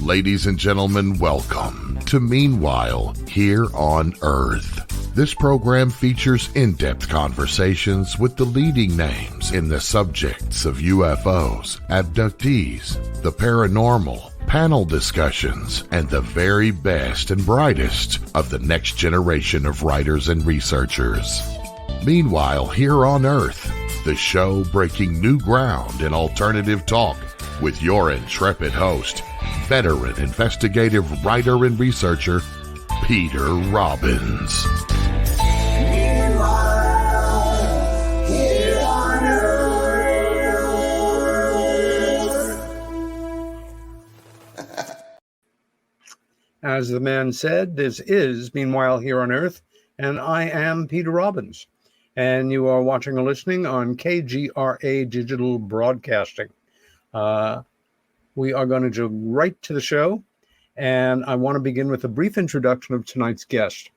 Ladies and gentlemen, welcome to Meanwhile Here on Earth. This program features in-depth conversations with the leading names in the subjects of UFOs, abductees, the paranormal, panel discussions, and the very best and brightest of the next generation of writers and researchers. Meanwhile Here on Earth, the show breaking new ground in alternative talk with your intrepid host, veteran investigative writer and researcher, Peter Robbins. As the man said, this is Meanwhile Here on Earth, and I am Peter Robbins. And you are watching or listening on KGRA Digital Broadcasting. We are going to go right to the show, and I want to begin with a brief introduction of tonight's guest.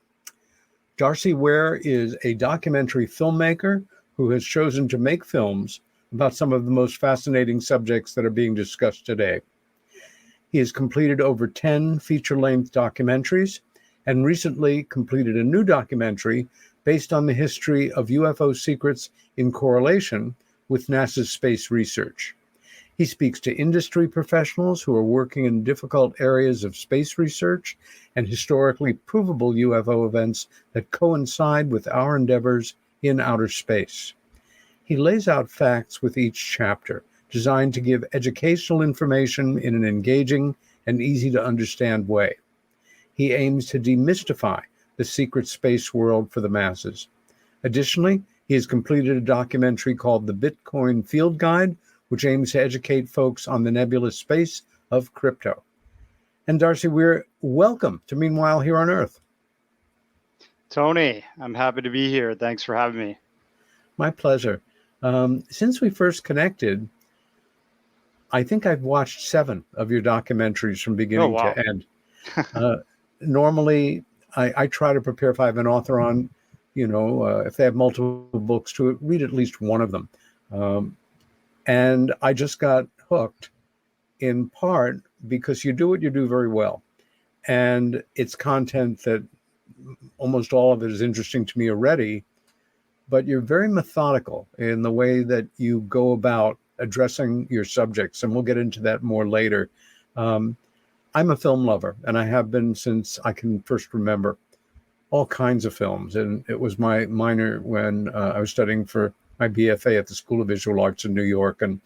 Darcy Weir is a documentary filmmaker who has chosen to make films about some of the most fascinating subjects that are being discussed today. He has completed over 10 feature-length documentaries and recently completed a new documentary based on the history of UFO secrets in correlation with NASA's space research. He speaks to industry professionals who are working in difficult areas of space research and historically provable UFO events that coincide with our endeavors in outer space. He lays out facts with each chapter, designed to give educational information in an engaging and easy-to-understand way. He aims to demystify the secret space world for the masses. Additionally, he has completed a documentary called The Bitcoin Field Guide, which aims to educate folks on the nebulous space of crypto. And Darcy Weir, welcome to Meanwhile Here on Earth. Tony, I'm happy to be here. Thanks for having me. My pleasure. Since we first connected, I think I've watched 7 of your documentaries from beginning to end. Normally, I try to prepare if I have an author on, if they have multiple books to read at least one of them. And I just got hooked in part because you do what you do very well. And it's content that almost all of it is interesting to me already, but you're very methodical in the way that you go about addressing your subjects. And we'll get into that more later. I'm a film lover, and I have been since I can first remember, all kinds of films. And it was my minor when I was studying for my BFA at the School of Visual Arts in New York. And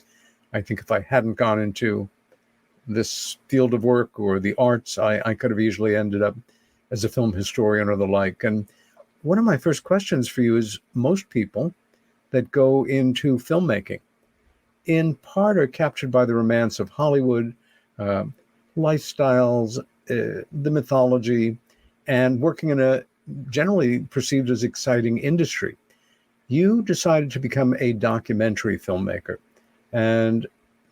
I think if I hadn't gone into this field of work or the arts, I could have easily ended up as a film historian or the like. And one of my first questions for you is, most people that go into filmmaking in part are captured by the romance of Hollywood, lifestyles, the mythology, and working in a generally perceived as exciting industry. You decided to become a documentary filmmaker. And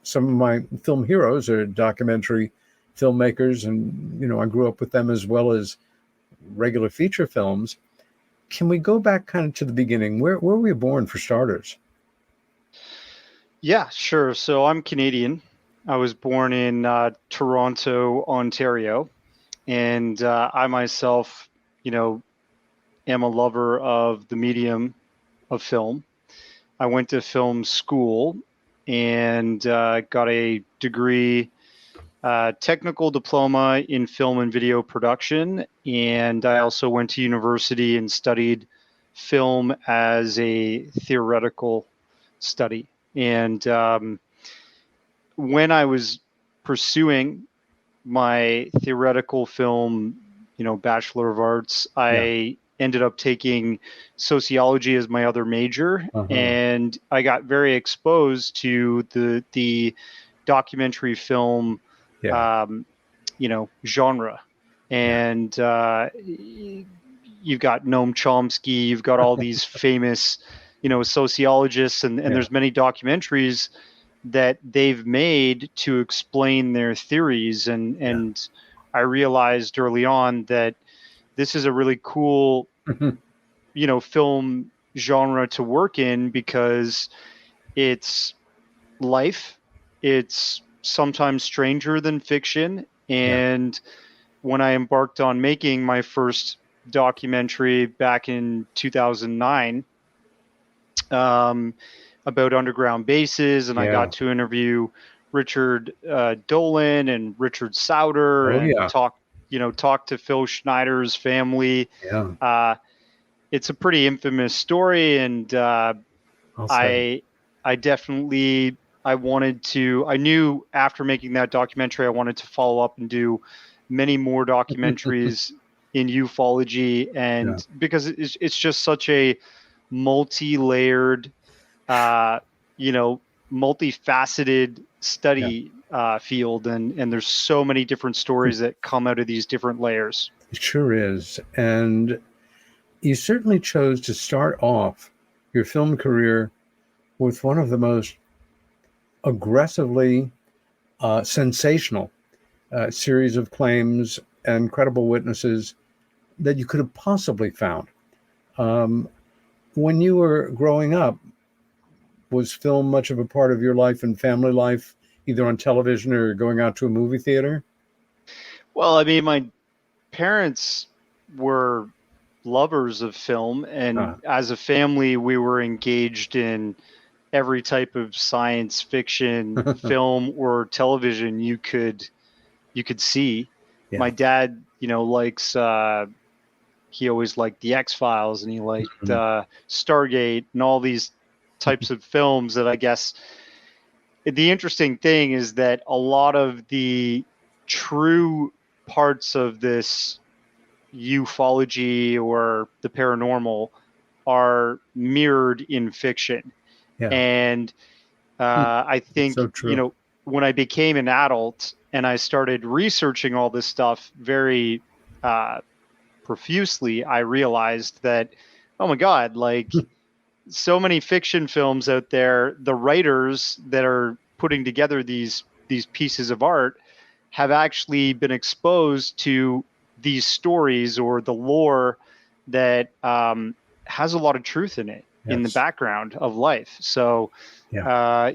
some of my film heroes are documentary filmmakers, and I grew up with them as well as regular feature films. Can we go back kind of to the beginning? Where were you born, for starters? Yeah, sure. So I'm Canadian. I was born in Toronto, Ontario, and I myself, am a lover of the medium of film. I went to film school and got a degree, technical diploma in film and video production, and I also went to university and studied film as a theoretical study. And when I was pursuing my theoretical film, Bachelor of Arts, I ended up taking sociology as my other major, and I got very exposed to the documentary film, genre. And you've got Noam Chomsky, you've got all these famous, sociologists, and there's many documentaries that they've made to explain their theories. And I realized early on that this is a really cool, film genre to work in, because it's life it's sometimes stranger than fiction. And when I embarked on making my first documentary back in 2009, about underground bases, and I got to interview Richard Dolan and Richard Sauter and talk to Phil Schneider's family. It's a pretty infamous story, and I definitely, I knew after making that documentary I wanted to follow up and do many more documentaries in ufology, and because it's just such a multi-layered, multifaceted study field, and there's so many different stories that come out of these different layers. It sure is. And you certainly chose to start off your film career with one of the most aggressively sensational series of claims and credible witnesses that you could have possibly found. When you were growing up, was film much of a part of your life and family life, either on television or going out to a movie theater? Well, I mean, my parents were lovers of film, and as a family, we were engaged in every type of science fiction film or television you could see. My dad, likes, he always liked the X-Files, and he liked Stargate and all these types of films that I guess the interesting thing is that a lot of the true parts of this ufology or the paranormal are mirrored in fiction. And I think, so when I became an adult and I started researching all this stuff very profusely, I realized that, oh my God, like so many fiction films out there, the writers that are putting together these pieces of art have actually been exposed to these stories or the lore that has a lot of truth in it, in the background of life. So, I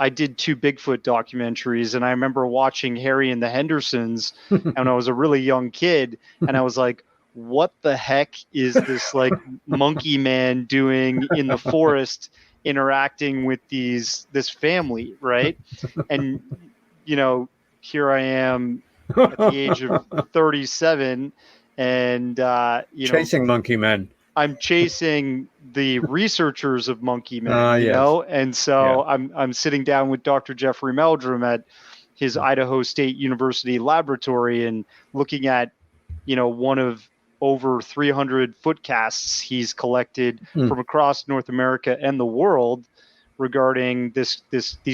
did 2 Bigfoot documentaries, and I remember watching Harry and the Hendersons when I was a really young kid, and I was like, what the heck is this like monkey man doing in the forest interacting with this family, right? And, here I am at the age of 37 and, chasing monkey men. I'm chasing the researchers of monkey men, know? And so I'm sitting down with Dr. Jeffrey Meldrum at his Idaho State University laboratory and looking at, one of over 300 footcasts he's collected from across North America and the world regarding these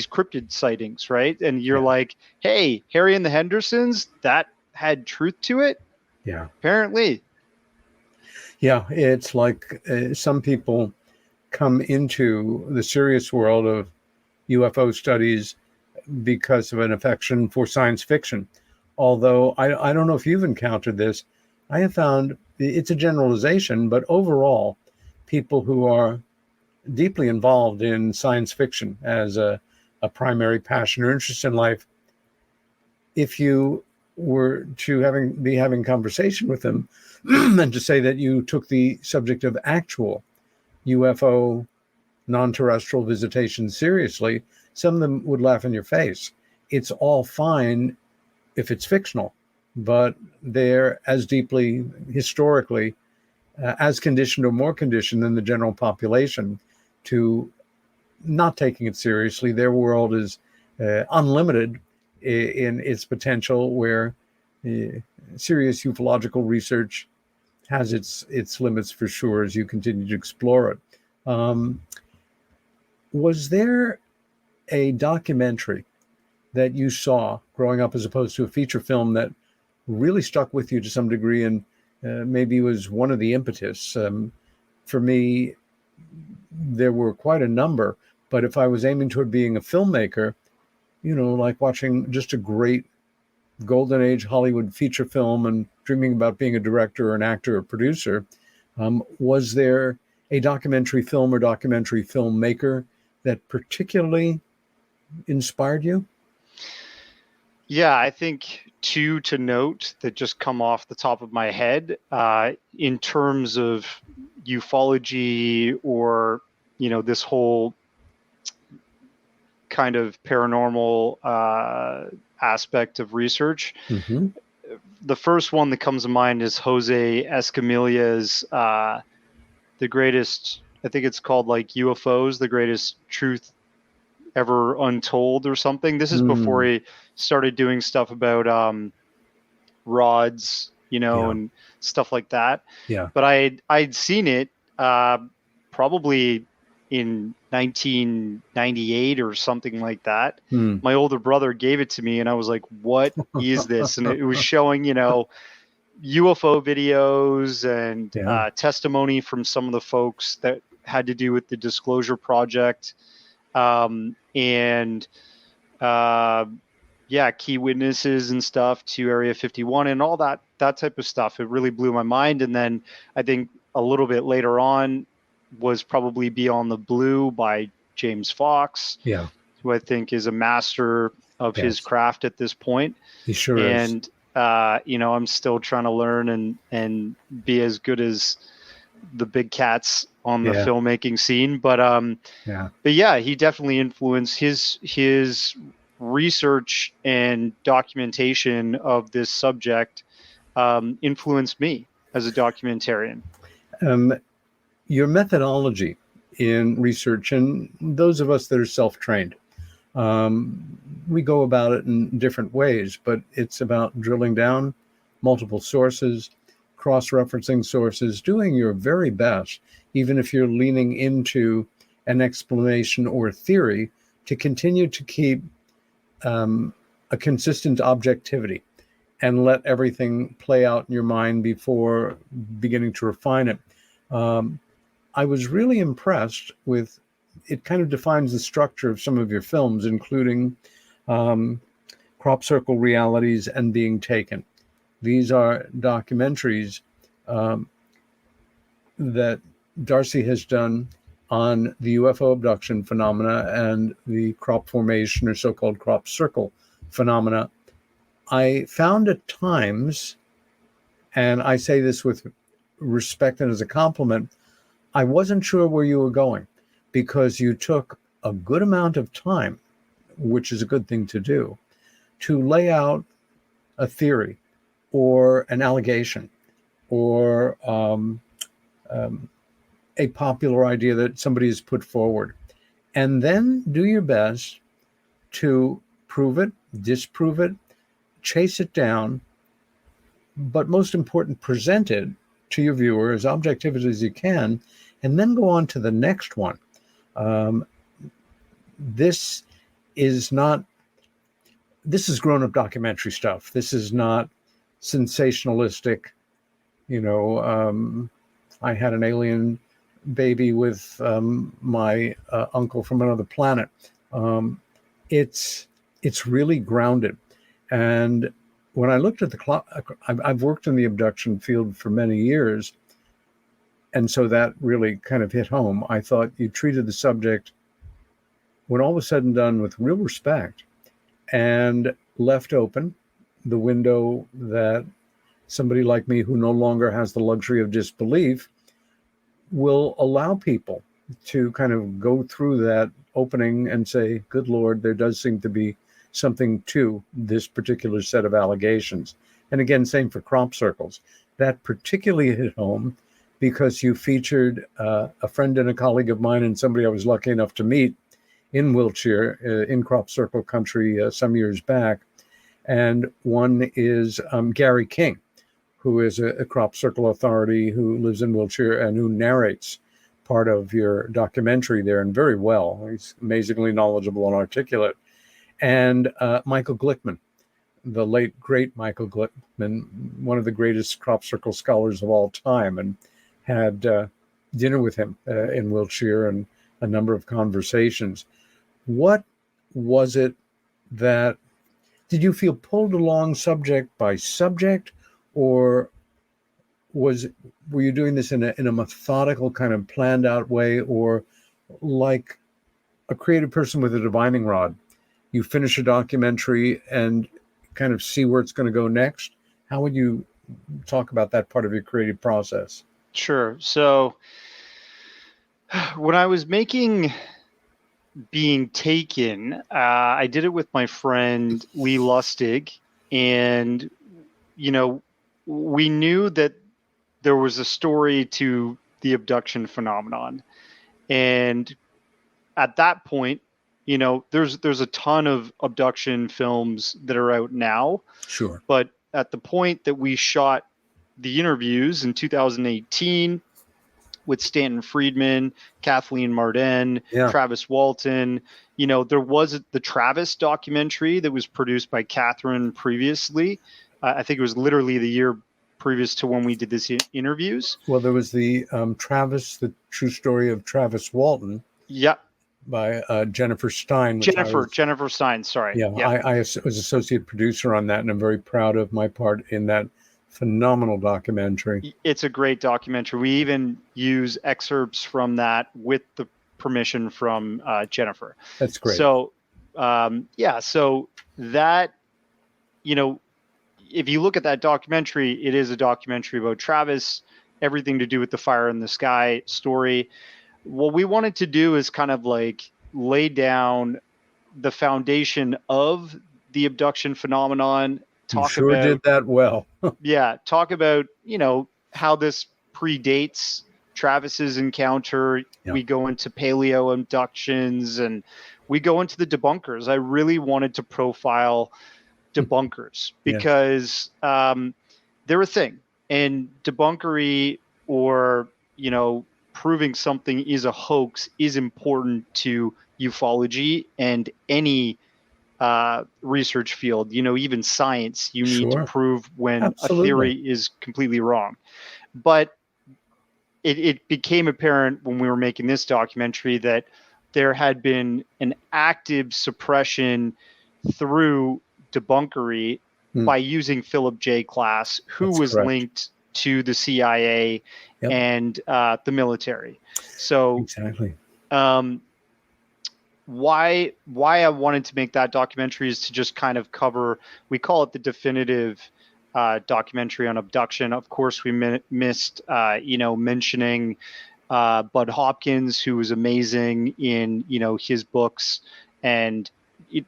cryptid sightings, right? And you're like, hey, Harry and the Hendersons, that had truth to it? Yeah. Apparently. Yeah, it's like some people come into the serious world of UFO studies because of an affection for science fiction. Although I don't know if you've encountered this, I have found it's a generalization, but overall, people who are deeply involved in science fiction as a primary passion or interest in life, if you were to be having conversation with them and to say that you took the subject of actual UFO non-terrestrial visitation seriously, some of them would laugh in your face. It's all fine if it's fictional, but they're as deeply historically as conditioned or more conditioned than the general population to not taking it seriously. Their world is unlimited in its potential, where serious ufological research has its limits for sure as you continue to explore it. Was there a documentary that you saw growing up as opposed to a feature film that really stuck with you to some degree and maybe was one of the impetus? For me, there were quite a number, but if I was aiming toward being a filmmaker, like watching just a great golden age Hollywood feature film and dreaming about being a director or an actor or producer, was there a documentary film or documentary filmmaker that particularly inspired you? Yeah, I think two to note that just come off the top of my head in terms of ufology or, this whole kind of paranormal aspect of research. Mm-hmm. The first one that comes to mind is Jose Escamilla's The Greatest, I think it's called like UFOs, The Greatest Truth Ever Untold or something. This is before he started doing stuff about rods, Yeah. and stuff like that. Yeah. But I'd seen it probably in 1998 or something like that. Hmm. My older brother gave it to me, and I was like, "What is this?" And it was showing, UFO videos and Yeah. testimony from some of the folks that had to do with the Disclosure Project, and key witnesses and stuff to Area 51 and all that type of stuff. It really blew my mind. And then I think a little bit later on was probably Beyond the Blue by James Fox, Yeah. who I think is a master of his Yes. craft at this point. He sure is. And I'm still trying to learn and be as good as the big cats on the filmmaking scene. But he definitely influenced his research and documentation of this subject influenced me as a documentarian. Your methodology in research, and those of us that are self-trained, we go about it in different ways, but it's about drilling down multiple sources, cross-referencing sources, doing your very best, even if you're leaning into an explanation or theory, to continue to keep a consistent objectivity and let everything play out in your mind before beginning to refine it. I was really impressed with, it kind of defines the structure of some of your films, including Crop Circle Realities and Being Taken. These are documentaries that Darcy has done on the UFO abduction phenomena and the crop formation or so-called crop circle phenomena. I found at times, and I say this with respect and as a compliment, I wasn't sure where you were going, because you took a good amount of time, which is a good thing to do, to lay out a theory or an allegation or a popular idea that somebody has put forward, and then do your best to prove it, disprove it, chase it down, but most important, present it to your viewer as objectively as you can, and then go on to the next one. This is grown-up documentary stuff. This is not sensationalistic. I had an alien baby with my uncle from another planet. It's really grounded. And when I looked at the clock, I've worked in the abduction field for many years, and so that really kind of hit home. I thought you treated the subject, when all was said and done, with real respect, and left open the window that somebody like me, who no longer has the luxury of disbelief, will allow people to kind of go through that opening and say, good Lord, there does seem to be something to this particular set of allegations. And again, same for crop circles. That particularly hit home because you featured a friend and a colleague of mine and somebody I was lucky enough to meet in Wiltshire, in crop circle country some years back. And one is Gary King, who is a crop circle authority who lives in Wiltshire and who narrates part of your documentary there, and very well. He's amazingly knowledgeable and articulate. And Michael Glickman, the late, great Michael Glickman, one of the greatest crop circle scholars of all time, and had dinner with him in Wiltshire and a number of conversations. What was it that, did you feel pulled along subject by subject, or were you doing this in a methodical kind of planned out way, or like a creative person with a divining rod, you finish a documentary and kind of see where it's going to go next? How would you talk about that part of your creative process? Sure. So when I was making Being Taken, I did it with my friend Lee Lustig, and we knew that there was a story to the abduction phenomenon, and at that point, there's a ton of abduction films that are out now. Sure. But at the point that we shot the interviews in 2018 with Stanton Friedman, Kathleen Marden, Yeah. Travis Walton, there was the Travis documentary that was produced by Catherine previously. I think it was literally the year previous to when we did this interviews. Well, there was the Travis, the true story of Travis Walton. Yeah. By Jennifer Stein. Jennifer Stein, sorry. Yeah, yeah. I was associate producer on that, and I'm very proud of my part in that phenomenal documentary. It's a great documentary. We even use excerpts from that with the permission from Jennifer. That's great. So, so that, if you look at that documentary, it is a documentary about Travis, everything to do with the Fire in the Sky story. What we wanted to do is kind of like lay down the foundation of the abduction phenomenon. You sure did that well. Talk about, how this predates Travis's encounter. Yeah. We go into paleo abductions and we go into the debunkers. I really wanted to profile debunkers because they're a thing. And debunkery, or, proving something is a hoax, is important to ufology and any research field. Even science, you need to prove when a theory is completely wrong. But it became apparent when we were making this documentary that there had been an active suppression through debunkery by using Philip J. Klass, who was linked to the CIA and the military. So exactly. Why I wanted to make that documentary is to just kind of cover, we call it the definitive documentary on abduction. Of course, we missed, mentioning Bud Hopkins, who was amazing in, his books. And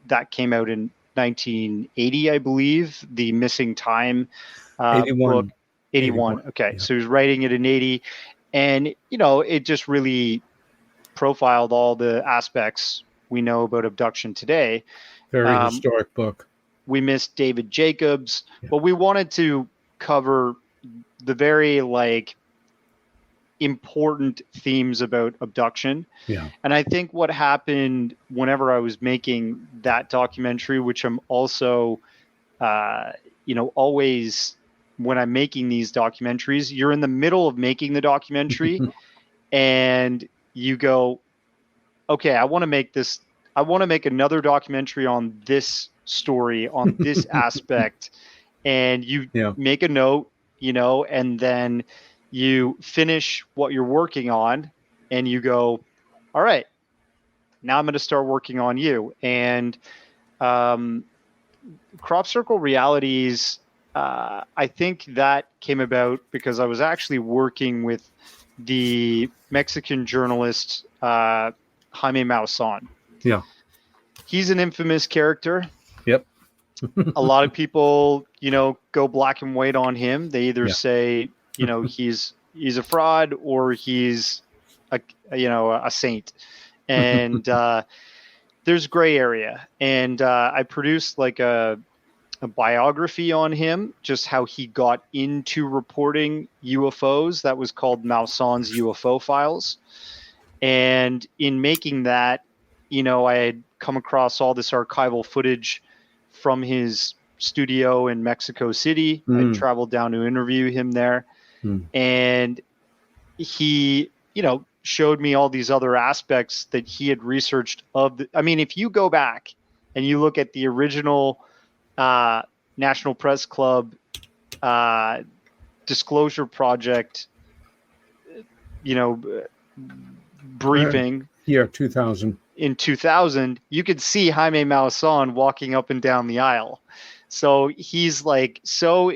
that came out in 1980, I believe, the Missing Time 81. book. 81. Okay. Yeah. So he was writing it in 80. And, it just really profiled all the aspects we know about abduction today. Very historic book. We missed David Jacobs, but we wanted to cover the very important themes about abduction. Yeah. And I think what happened whenever I was making that documentary, which I'm also, always when I'm making these documentaries, you're in the middle of making the documentary and you go, okay, I want to make another documentary on this story, on this aspect. And you make a note, and then you finish what you're working on and you go, all right, now I'm going to start working on you. And Crop Circle Realities, I think that came about because I was actually working with the Mexican journalist Jaime Maussan. Yeah. He's an infamous character. Yep. A lot of people, go black and white on him. They either say, he's a fraud or he's a saint. And there's gray area. And I produced a biography on him, just how he got into reporting UFOs. That was called Maussan's UFO Files. And in making that, I had come across all this archival footage from his studio in Mexico City. I traveled down to interview him there. And he, showed me all these other aspects that he had researched if you go back and you look at the original National Press Club Disclosure Project, briefing. Year 2000. in 2000, you could see Jaime Maussan walking up and down the aisle. So he's like so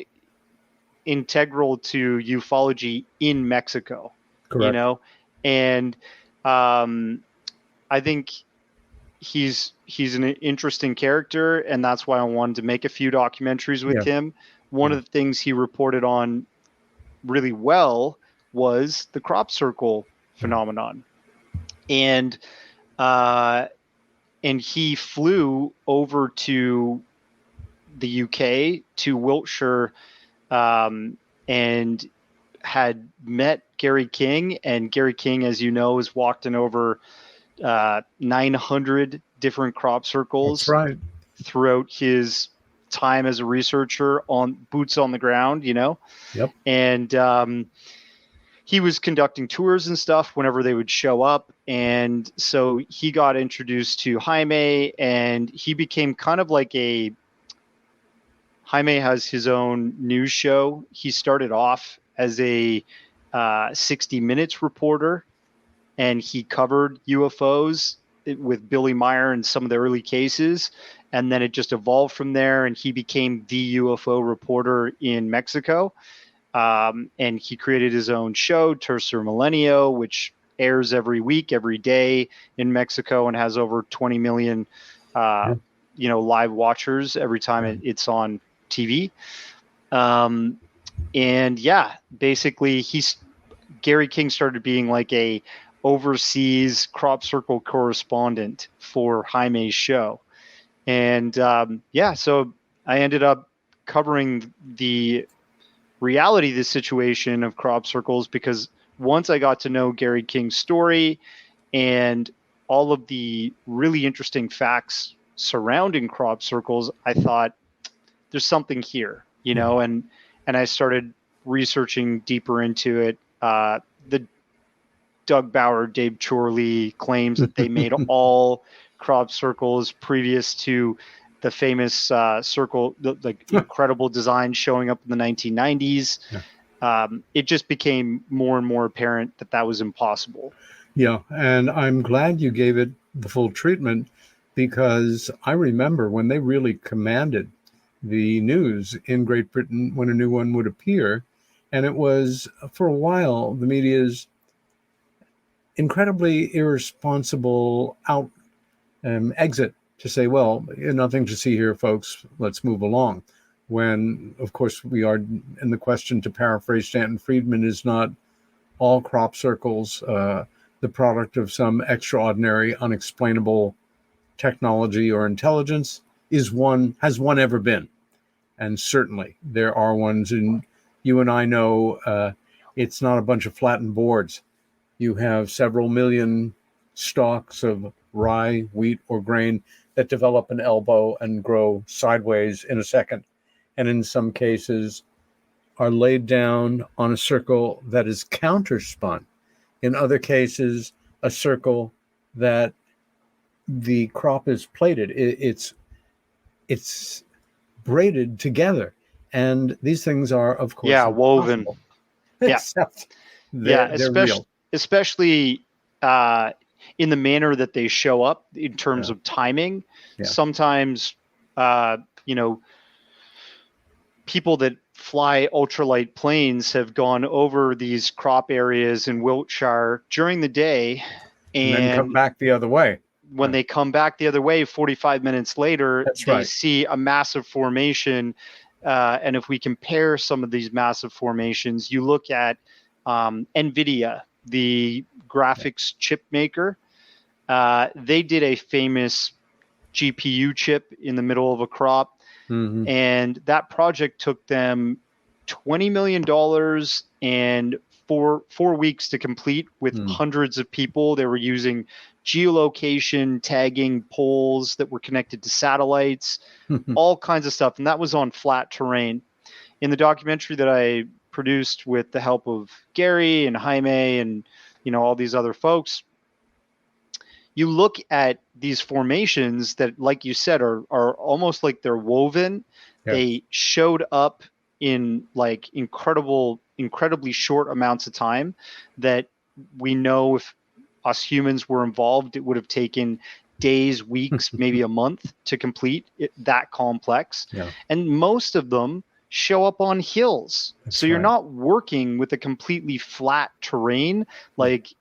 integral to ufology in Mexico, Correct. and I think he's an interesting character, and that's why I wanted to make a few documentaries with him. One of the things he reported on really well was the crop circle phenomenon, and he flew over to the UK, to Wiltshire, and had met Gary King. And Gary King, as you know, has walked in over 900 different crop circles. That's right. Throughout his time as a researcher, on boots on the ground, Yep. And he was conducting tours and stuff whenever they would show up. And so he got introduced to Jaime, and he became kind of like Jaime has his own news show. He started off as a 60 Minutes reporter, and he covered UFOs with Billy Meyer and some of the early cases. And then it just evolved from there, and he became the UFO reporter in Mexico. And he created his own show, Tercer Milenio, which airs every week, every day in Mexico, and has over 20 million, live watchers every time it's on TV. Basically Gary King started being like a overseas crop circle correspondent for Jaime's show. And so I ended up covering the reality of the situation of crop circles, because once I got to know Gary King's story and all of the really interesting facts surrounding crop circles, I thought there's something here, and I started researching deeper into it. The Doug Bauer, Dave Chorley claims that they made all crop circles previous to the famous circle, the incredible design showing up in the 1990s. It just became more and more apparent that was impossible. Yeah, and I'm glad you gave it the full treatment, because I remember when they really commanded the news in Great Britain when a new one would appear, and it was, for a while, the media's incredibly irresponsible exit to say, well, nothing to see here, folks, let's move along. When, of course, we are, and the question, to paraphrase Stanton Friedman, is not all crop circles the product of some extraordinary, unexplainable technology or intelligence. Has one ever been? And certainly there are ones, and you and I know it's not a bunch of flattened boards. You have several million stalks of rye, wheat, or grain that develop an elbow and grow sideways in a second, and in some cases are laid down on a circle that is counterspun. In other cases, a circle that the crop is plated. It's braided together, and these things are, of course, woven. Except they're real, especially in the manner that they show up in terms of timing. Sometimes, people that fly ultralight planes have gone over these crop areas in Wiltshire during the day, and then come back the other way. When they come back the other way, 45 minutes later, they see a massive formation. And if we compare some of these massive formations, you look at NVIDIA, the graphics chip maker. They did a famous GPU chip in the middle of a crop. Mm-hmm. And that project took them $20 million and four weeks to complete, with hundreds of people. They were using geolocation, tagging poles that were connected to satellites, all kinds of stuff. And that was on flat terrain. In the documentary that I produced with the help of Gary and Jaime and, all these other folks, you look at these formations that, like you said, are almost like they're woven. Yes. They showed up in like incredibly short amounts of time, that we know us humans were involved, it would have taken days, weeks, maybe a month to complete that complex. Yeah. And most of them show up on hills. That's so you're right. not working with a completely flat terrain,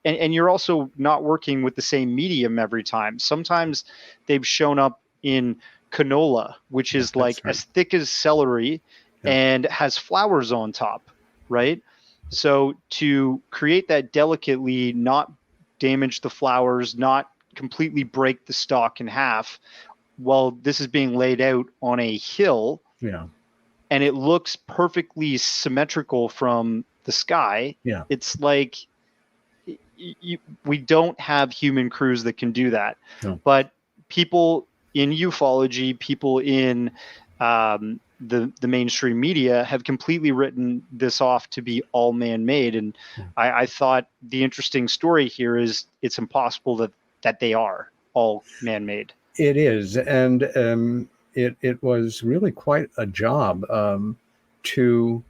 and you're also not working with the same medium every time. Sometimes they've shown up in canola, which is like right. as thick as celery and has flowers on top, right? So to create that delicately, not damage the flowers, not completely break the stalk in half, while this is being laid out on a hill, and it looks perfectly symmetrical from the sky. It's like we don't have human crews that can do that. But people in ufology, people in the mainstream media have completely written this off to be all man-made. And I thought the interesting story here is it's impossible that they are all man-made. It is, and it was really quite a job to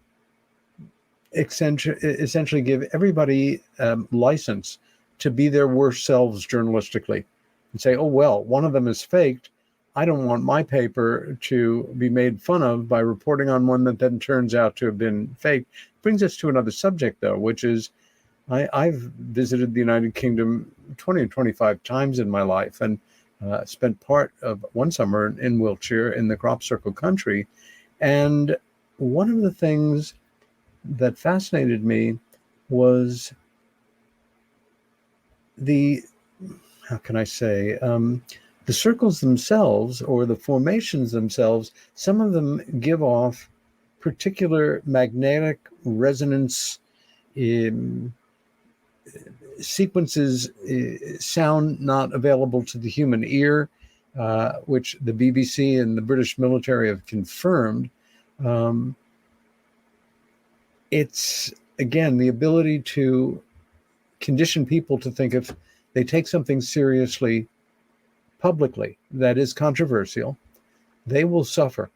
essentially give everybody license to be their worst selves journalistically and say, oh, well, one of them is faked. I don't want my paper to be made fun of by reporting on one that then turns out to have been fake. Brings us to another subject, though, which is I've visited the United Kingdom 20 or 25 times in my life, and spent part of one summer in Wiltshire in the crop circle country. And one of the things that fascinated me was the circles themselves, or the formations themselves. Some of them give off particular magnetic resonance sequences, sound not available to the human ear, which the BBC and the British military have confirmed. It's, again, the ability to condition people to think if they take something seriously publicly that is controversial, they will suffer.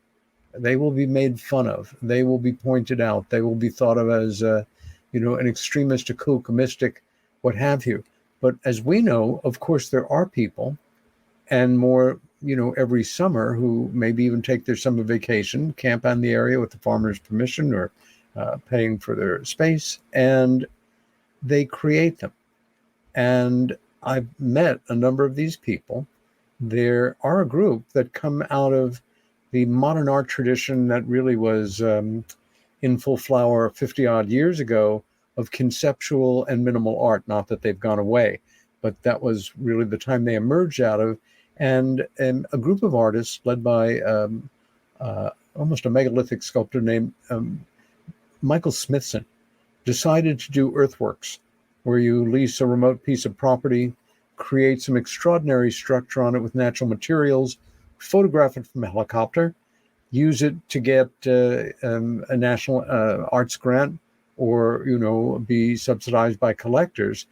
They will be made fun of. They will be pointed out. They will be thought of as, an extremist, a kook, a mystic, what have you. But as we know, of course, there are people, and more, every summer, who maybe even take their summer vacation, camp on the area with the farmer's permission, or paying for their space, and they create them. And I've met a number of these people. There are a group that come out of the modern art tradition that really was in full flower 50 odd years ago, of conceptual and minimal art. Not that they've gone away, but that was really the time they emerged out of. And a group of artists led by almost a megalithic sculptor named Michael Smithson decided to do earthworks, where you lease a remote piece of property, create some extraordinary structure on it with natural materials, photograph it from a helicopter, use it to get a national arts grant, or be subsidized by collectors.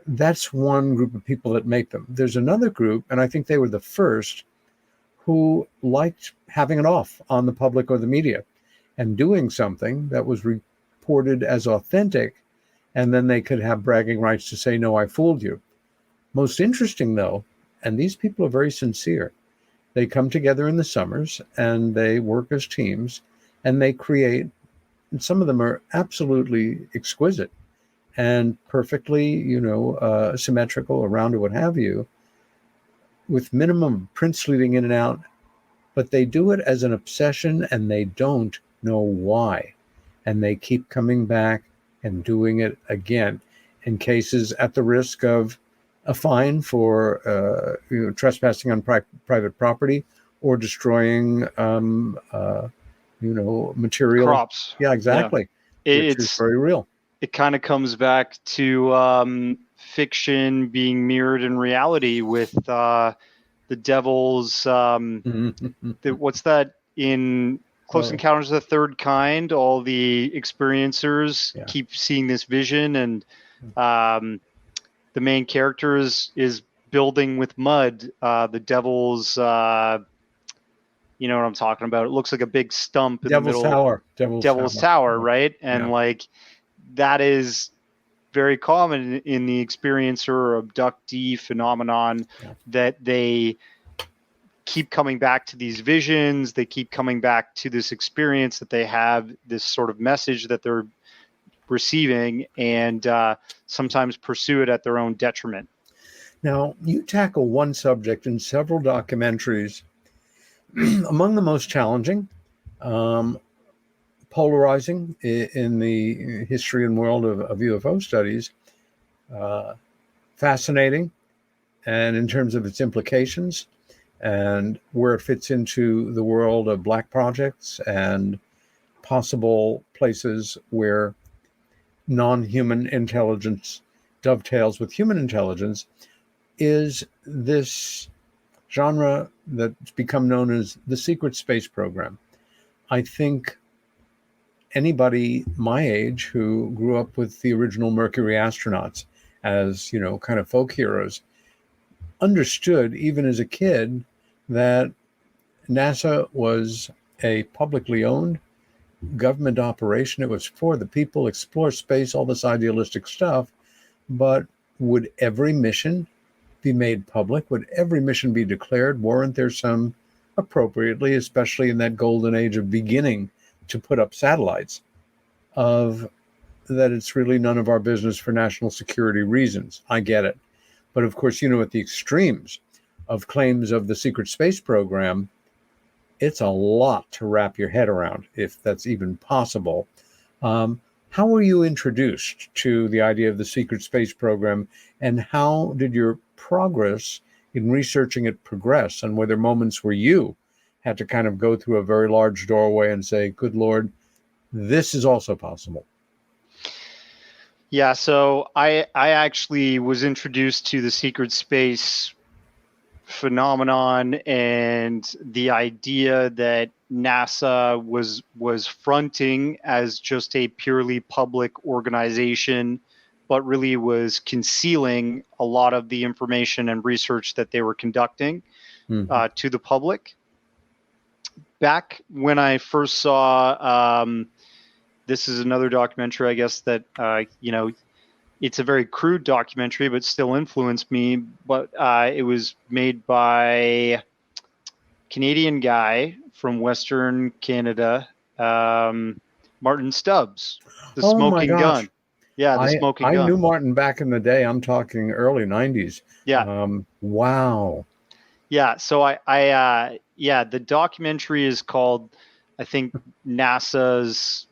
That's one group of people that make them. There's another group, and I think they were the first, who liked having it off on the public or the media and doing something that was reported as authentic, and then they could have bragging rights to say, no, I fooled you. Most interesting, though, and these people are very sincere, they come together in the summers and they work as teams, and they create, and some of them are absolutely exquisite and perfectly, symmetrical, around, or what have you, with minimum prints leading in and out. But they do it as an obsession, and they don't know why. And they keep coming back and doing it again, in cases at the risk of a fine for trespassing on private property, or destroying material. Crops. Yeah, exactly. Yeah. Which is very real. It kind of comes back to fiction being mirrored in reality with the devil's what's that in Close Encounters of the Third Kind? All the experiencers keep seeing this vision, and the main character is building with mud. The devil's, you know what I'm talking about. It looks like a big stump in Devil's the middle. Tower. Devil's Tower, right? And like that is very common in the experiencer or abductee phenomenon, that they keep coming back to these visions, they keep coming back to this experience that they have, this sort of message that they're receiving, and sometimes pursue it at their own detriment. Now, you tackle one subject in several documentaries, among the most challenging, polarizing in the history and world of UFO studies, fascinating, and in terms of its implications and where it fits into the world of black projects and possible places where non-human intelligence dovetails with human intelligence, is this genre that's become known as the secret space program. I think anybody my age who grew up with the original Mercury astronauts as, kind of folk heroes, understood even as a kid that NASA was a publicly owned government operation. It was for the people, explore space, all this idealistic stuff. But would every mission be made public? Would every mission be declared? Weren't there some, appropriately, especially in that golden age of beginning to put up satellites, of that it's really none of our business for national security reasons? I get it. But of course, at the extremes of claims of the secret space program, it's a lot to wrap your head around, if that's even possible. How were you introduced to the idea of the secret space program, and how did your progress in researching it progress? And were there moments where you had to kind of go through a very large doorway and say, good Lord, this is also possible? Yeah, so I actually was introduced to the secret space phenomenon and the idea that NASA was fronting as just a purely public organization, but really was concealing a lot of the information and research that they were conducting to the public. Back when I first saw, this is another documentary, I guess, that, it's a very crude documentary, but still influenced me. But it was made by a Canadian guy from Western Canada, Martin Stubbs, The Smoking Gun. Yeah, The Smoking Gun. I knew Martin back in the day. I'm talking early 90s. Yeah. Wow. Yeah, so the documentary is called, I think, NASA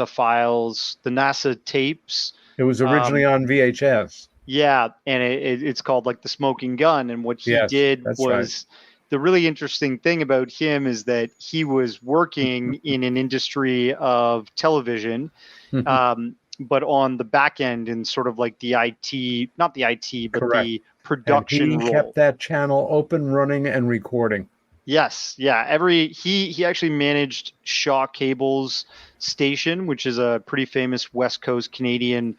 Files, the NASA tapes. It was originally on VHS. Yeah, and it's called like The Smoking Gun. And what he did was, right. The really interesting thing about him is that he was working in an industry of television, but on the back end in sort of like the IT, not the IT, but correct. The production and he role. Kept that channel open, running, and recording. Yes, yeah. He actually managed Shaw Cable's station, which is a pretty famous West Coast Canadian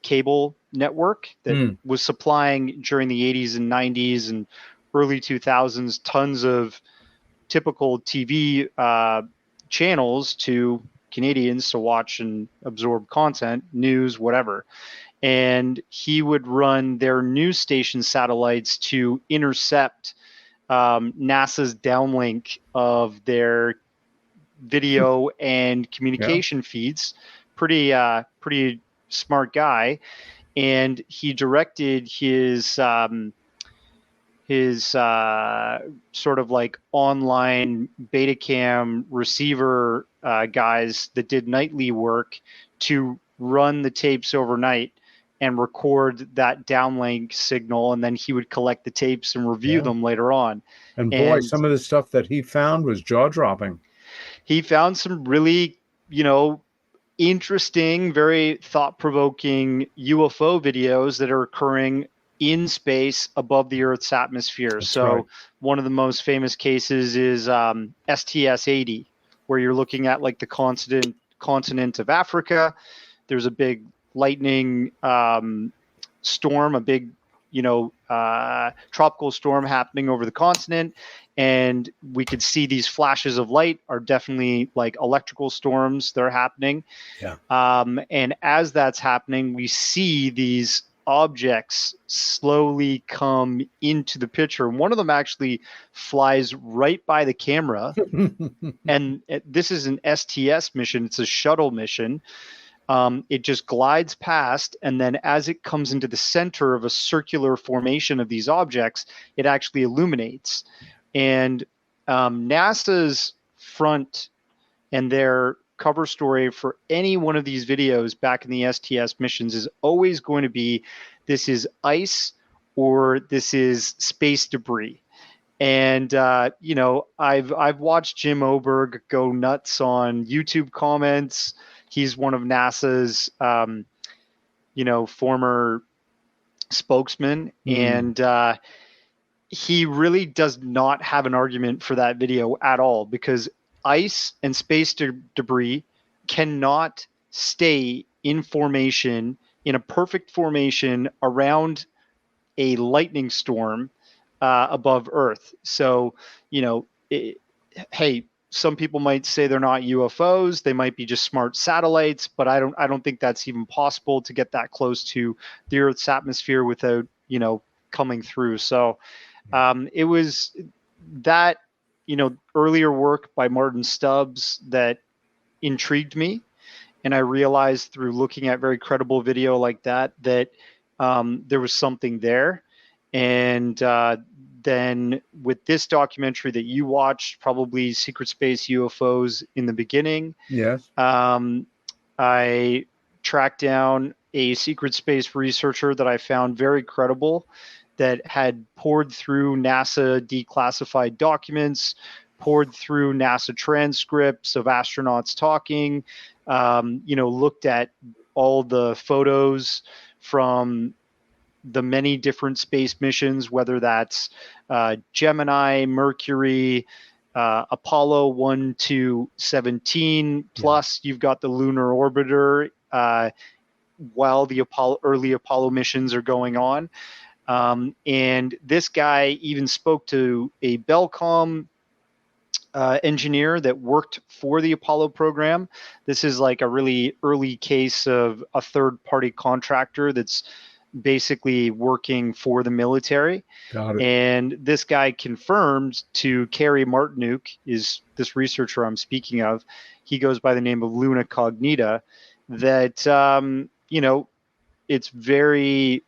cable network that was supplying during the 80s and 90s and early 2000s tons of typical TV channels to Canadians to watch and absorb content, news, whatever. And he would run their news station satellites to intercept NASA's downlink of their video and communication feeds. Pretty smart guy. And he directed his sort of like online Betacam receiver guys that did nightly work to run the tapes overnight and record that downlink signal, and then he would collect the tapes and review them later on. And boy, some of the stuff that he found was jaw-dropping. He found some really, interesting, very thought-provoking UFO videos that are occurring in space above the Earth's atmosphere. That's so right. One of the most famous cases is STS-80, where you're looking at like the continent of Africa. There's a big lightning storm, a big tropical storm happening over the continent, and we could see these flashes of light are definitely like electrical storms that are happening. Yeah. And as that's happening, we see these objects slowly come into the picture. And one of them actually flies right by the camera. And this is an STS mission. It's a shuttle mission. It just glides past, and then as it comes into the center of a circular formation of these objects, it actually illuminates. And NASA's front and their cover story for any one of these videos back in the STS missions is always going to be, this is ice or this is space debris. And I've watched Jim Oberg go nuts on YouTube comments. He's one of NASA's former spokesman, and he really does not have an argument for that video at all, because ice and space debris cannot stay in formation, in a perfect formation around a lightning storm above Earth. So, hey, some people might say they're not UFOs. They might be just smart satellites, but I don't think that's even possible to get that close to the Earth's atmosphere without, coming through. So it was that, earlier work by Martin Stubbs that intrigued me. And I realized through looking at very credible video like that there was something there. And then with this documentary that you watched, probably Secret Space UFOs in the beginning. Yes. I tracked down a secret space researcher that I found very credible, that had poured through NASA declassified documents, poured through NASA transcripts of astronauts talking, looked at all the photos from the many different space missions, whether that's Gemini, Mercury, Apollo 1 to 17, plus you've got the lunar orbiter while the early Apollo missions are going on. And this guy even spoke to a Belcom engineer that worked for the Apollo program. This is like a really early case of a third-party contractor that's basically working for the military. Got it. And this guy confirmed to Carrie Martinuk, is this researcher I'm speaking of. He goes by the name of Luna Cognita, that it's very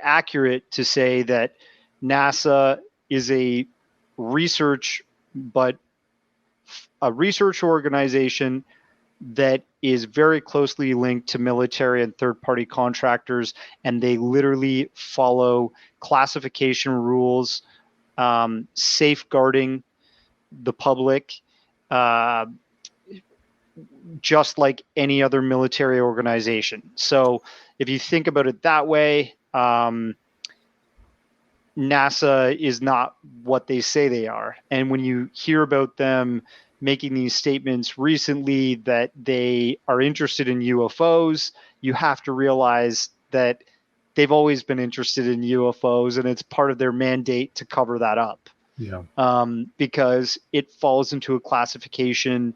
accurate to say that NASA is a research organization that is very closely linked to military and third-party contractors, and they literally follow classification rules, safeguarding the public, just like any other military organization. So if you think about it that way, NASA is not what they say they are. And when you hear about them making these statements recently that they are interested in UFOs, you have to realize that they've always been interested in UFOs, and it's part of their mandate to cover that up. Yeah. Because it falls into a classification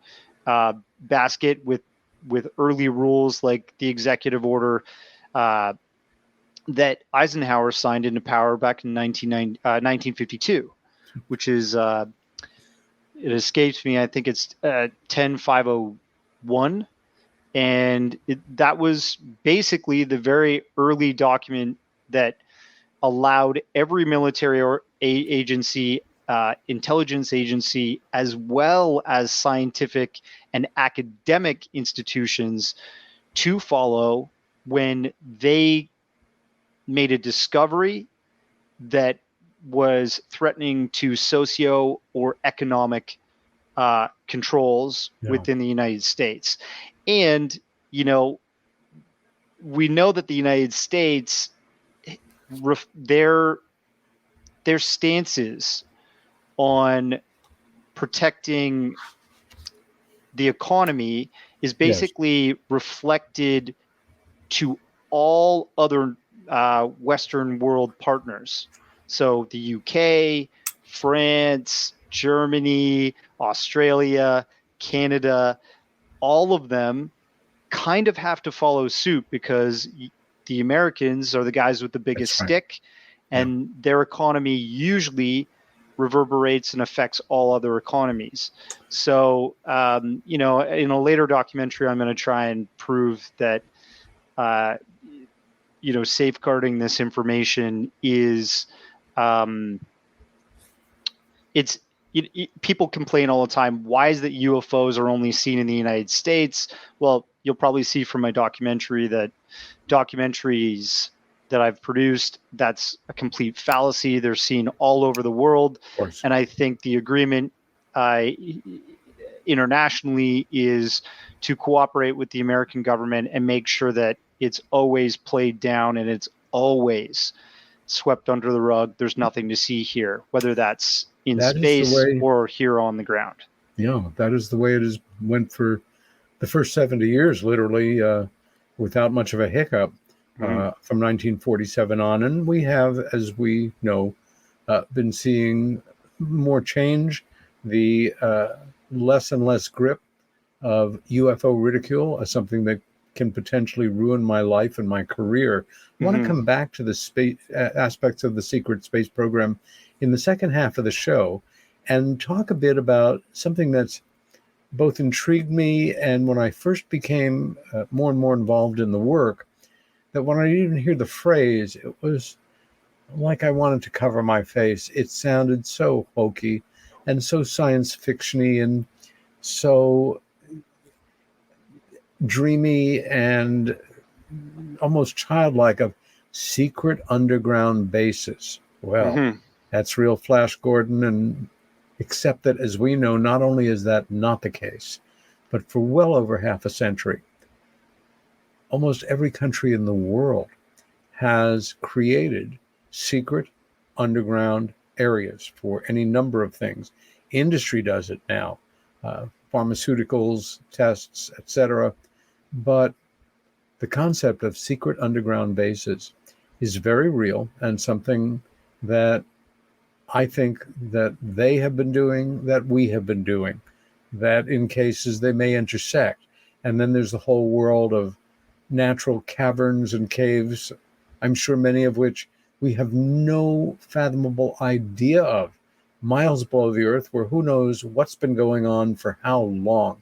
basket with early rules like the executive order that Eisenhower signed into power back in 1952, which is it escapes me. I think it's 10501, and that was basically the very early document that allowed every military or agency, intelligence agency, as well as scientific and academic institutions to follow when they made a discovery that was threatening to socio or economic controls within the United States. And, we know that the United States, their stances on protecting the economy is basically reflected to all other Western world partners. So the UK, France, Germany, Australia, Canada, all of them kind of have to follow suit because the Americans are the guys with the biggest stick, and their economy usually reverberates and affects all other economies. So, in a later documentary, I'm going to try and prove that, safeguarding this information is, people complain all the time. Why is that UFOs are only seen in the United States? Well, you'll probably see from my documentary that documentaries that I've produced, that's a complete fallacy. They're seen all over the world. And I think the agreement internationally is to cooperate with the American government and make sure that it's always played down and it's always swept under the rug. There's nothing to see here, whether that's in space or here on the ground. Yeah, that is the way it has went for the first 70 years, literally, without much of a hiccup, from 1947 on. And we have, as we know, been seeing more change, the less and less grip of UFO ridicule as something that can potentially ruin my life and my career. I want to come back to the space aspects of the secret space program in the second half of the show and talk a bit about something that's both intrigued me, and when I first became more and more involved in the work, that when I didn't even hear the phrase, it was like I wanted to cover my face. It sounded so hokey and so science fiction-y and so dreamy and almost childlike, of secret underground bases. Well, that's real Flash Gordon, and except that, as we know, not only is that not the case, but for well over half a century, almost every country in the world has created secret underground areas for any number of things. Industry does it now, pharmaceuticals, tests, etc. But the concept of secret underground bases is very real and something that I think that they have been doing, that we have been doing, that in cases they may intersect. And then there's the whole world of natural caverns and caves, I'm sure many of which we have no fathomable idea of, miles below the earth, where who knows what's been going on for how long.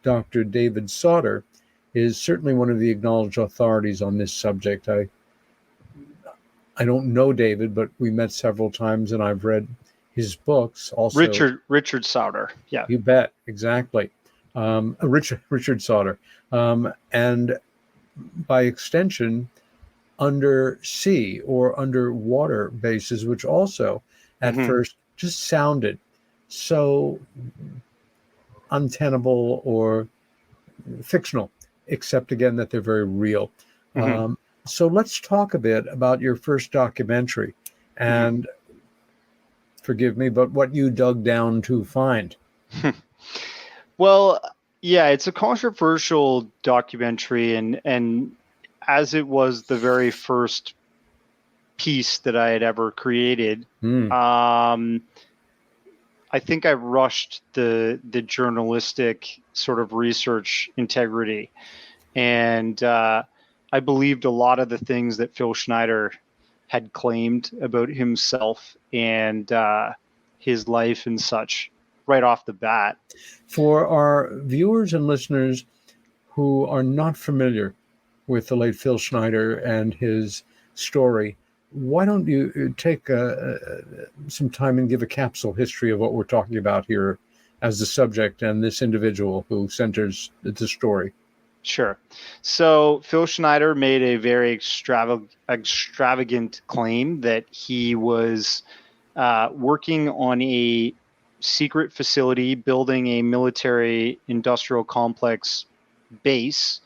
Dr. David Sauter is certainly one of the acknowledged authorities on this subject. I don't know David, but we met several times and I've read his books also. Richard Sauter. Yeah. You bet. Exactly. Richard Sauter. And by extension, undersea or underwater bases, which also at first just sounded so untenable or fictional, except again that they're very real. So let's talk a bit about your first documentary and forgive me, but what you dug down to find. Well, yeah, it's a controversial documentary, and as it was the very first piece that I had ever created, I think I rushed the journalistic sort of research integrity, and I believed a lot of the things that Phil Schneider had claimed about himself and his life and such right off the bat. For our viewers and listeners who are not familiar with the late Phil Schneider and his story, why don't you take some time and give a capsule history of what we're talking about here as the subject and this individual who centers the story? Sure. So Phil Schneider made a very extravagant claim that he was working on a secret facility, building a military industrial complex base.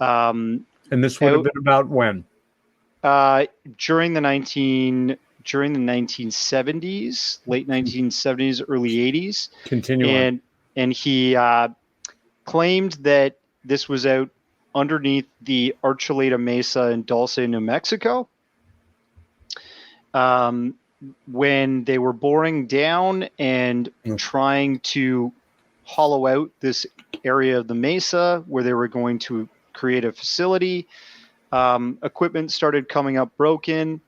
And this would have been about when? During the 1970s, late 1970s, early 80s. Continue on. And he claimed that this was out underneath the Archuleta Mesa in Dulce, New Mexico. when they were boring down and trying to hollow out this area of the mesa where they were going to create a facility, equipment started coming up broken.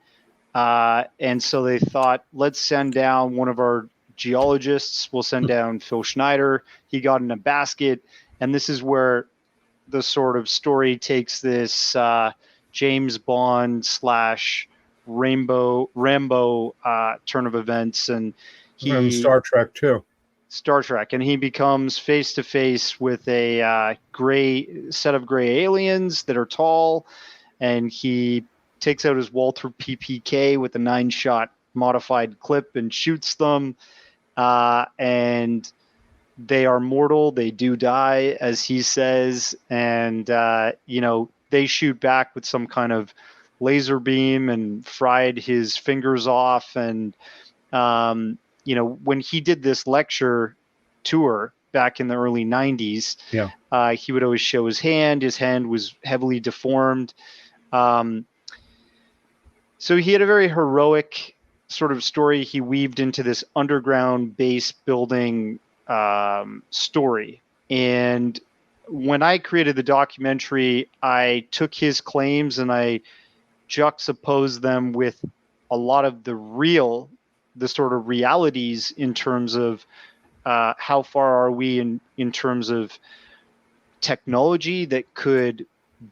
And so they thought, let's send down one of our geologists. We'll send down Phil Schneider. He got in a basket. And this is where the sort of story takes this James Bond / Rambo turn of events. And Star Trek too. Star Trek, and he becomes face to face with a set of gray aliens that are tall, and he takes out his Walther PPK with a 9-shot modified clip and shoots them, and they are mortal. They do die, as he says, and they shoot back with some kind of laser beam and fried his fingers off. And when he did this lecture tour back in the early 90s, he would always show his hand. His hand was heavily deformed. So he had a very heroic sort of story he weaved into this underground base building story. And when I created the documentary, I took his claims and I juxtaposed them with a lot of the sort of realities in terms of how far are we in terms of technology that could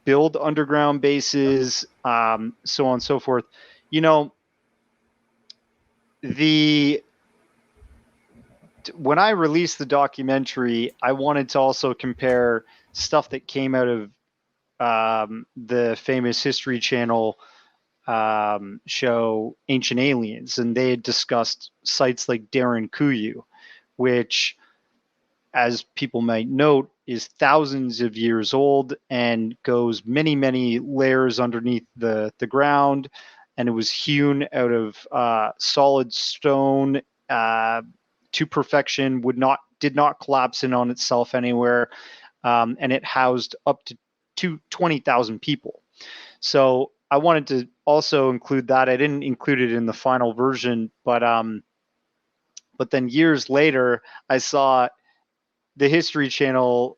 build underground bases, so on and so forth. When I released the documentary, I wanted to also compare stuff that came out of the famous History Channel show Ancient Aliens, and they had discussed sites like Darren Kuyu, which, as people might note, is thousands of years old and goes many, many layers underneath the ground. And it was hewn out of solid stone to perfection, did not collapse in on itself anywhere. And it housed up to 20,000 people. So I wanted to also include that. I didn't include it in the final version, but then years later, I saw the History Channel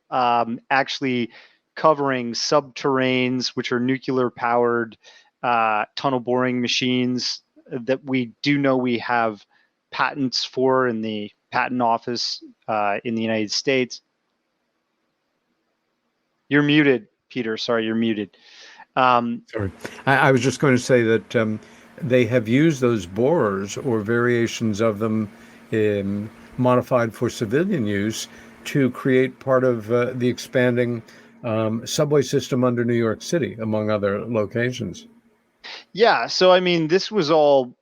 actually covering subterranes, which are nuclear-powered tunnel boring machines that we do know we have patents for in the patent office in the United States. You're muted, Peter. Sorry, you're muted. Sorry. I was just going to say that they have used those borers or variations of them modified for civilian use to create part of the expanding subway system under New York City, among other locations. Yeah, so I mean, this was all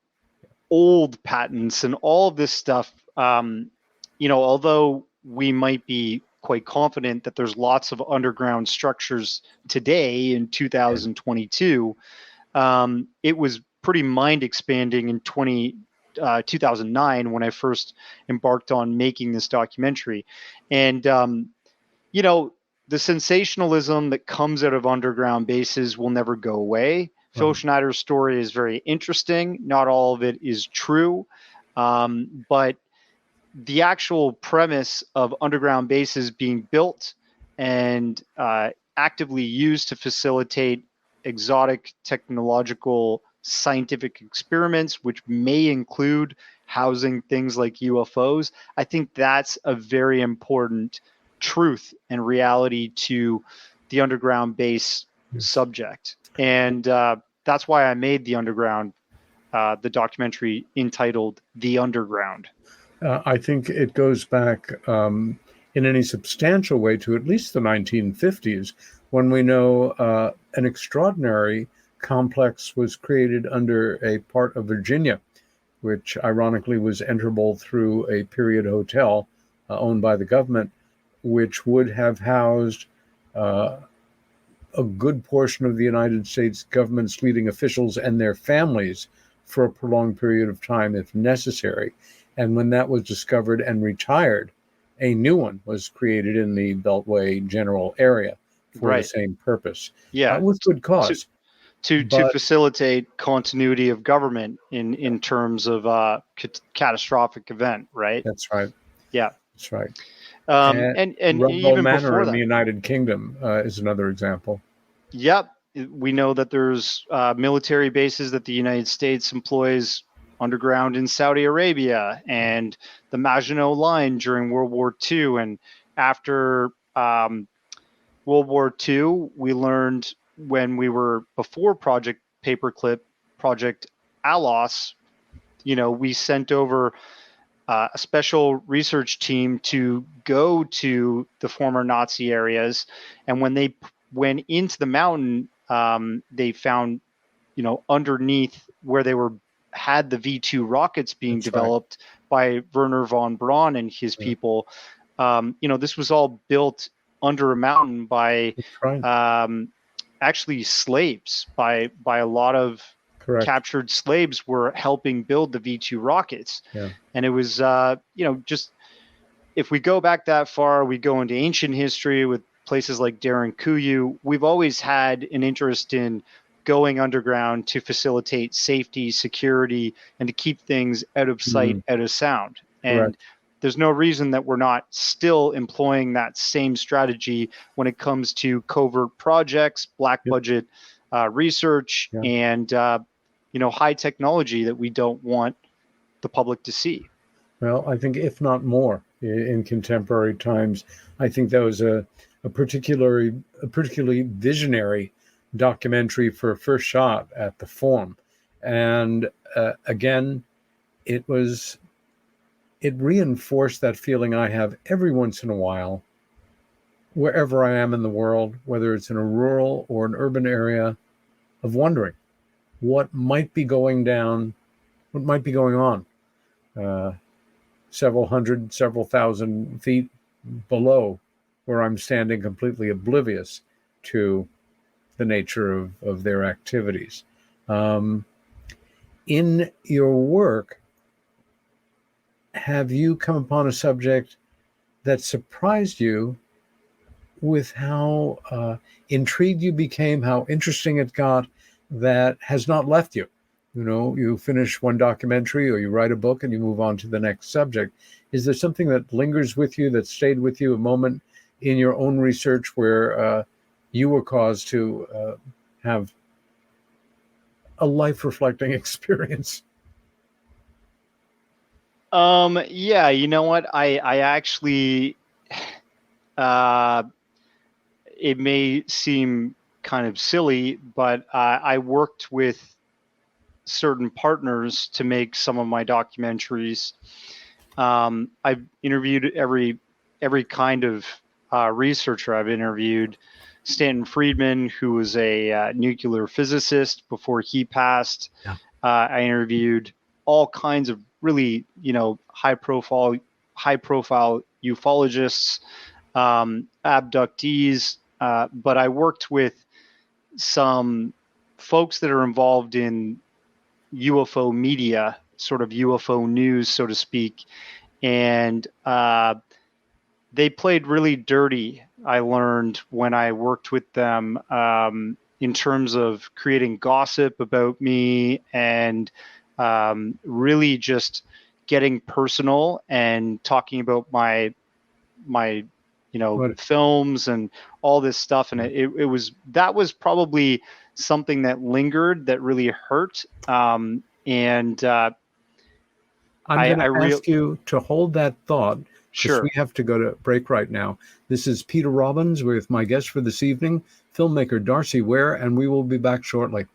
old patents and all of this stuff. Although we might be quite confident that there's lots of underground structures today in 2022, it was pretty mind expanding in 2009 when I first embarked on making this documentary. And, the sensationalism that comes out of underground bases will never go away. Phil Schneider's story is very interesting. Not all of it is true, but the actual premise of underground bases being built and actively used to facilitate exotic technological scientific experiments, which may include housing things like UFOs, I think that's a very important truth and reality to the underground base subject. And that's why I made the documentary entitled The Underground. I think it goes back in any substantial way to at least the 1950s, when we know an extraordinary complex was created under a part of Virginia, which ironically was enterable through a period hotel owned by the government, which would have housed a good portion of the United States government's leading officials and their families for a prolonged period of time if necessary. And when that was discovered and retired, a new one was created in the Beltway general area for the same purpose. Yeah, with good cause. to facilitate continuity of government in terms of catastrophic event, right? That's right. Yeah, That's right. And Rugby even Manor before in that, the United Kingdom is another example. yep, we know that there's military bases that the United States employs underground in Saudi Arabia, and the Maginot Line during World War II, and after World War II, we learned when we were before Project Paperclip, Project Alos, we sent over a special research team to go to the former Nazi areas. And when they went into the mountain, they found, underneath where they had the V2 rockets being That's developed by Werner von Braun and his people. This was all built under a mountain by actually slaves, by a lot of captured slaves were helping build the V2 rockets. Yeah. And it was, just if we go back that far, we go into ancient history with places like Derinkuyu. We've always had an interest in going underground to facilitate safety, security, and to keep things out of sight, out of sound. And there's no reason that we're not still employing that same strategy when it comes to covert projects, black budget research, and high technology that we don't want the public to see. Well, I think if not more in contemporary times, I think that was a particularly visionary documentary for a first shot at the Forum. And again, it reinforced that feeling I have every once in a while, wherever I am in the world, whether it's in a rural or an urban area, of wondering what might be going on several hundred, several thousand feet below where I'm standing completely oblivious to the nature of their activities. In your work, have you come upon a subject that surprised you with how intrigued you became, how interesting it got, that has not left you? You finish one documentary or you write a book and you move on to the next subject. Is there something that lingers with you, that stayed with you, a moment in your own research where you were caused to have a life-reflecting experience? Yeah, you know what? I actually, it may seem kind of silly, but I worked with certain partners to make some of my documentaries. I've interviewed every kind of researcher. I've interviewed Stanton Friedman, who was a nuclear physicist before he passed. Yeah. I interviewed all kinds of really, high profile ufologists, abductees, but I worked with some folks that are involved in UFO media, sort of UFO news, so to speak. And they played really dirty, I learned when I worked with them, in terms of creating gossip about me and really just getting personal and talking about my films and all this stuff. And that was probably something that lingered, that really hurt. I'm going to ask you to hold that thought, because Sure. we have to go to break right now. This is Peter Robbins with my guest for this evening, filmmaker Darcy Weir, and we will be back shortly.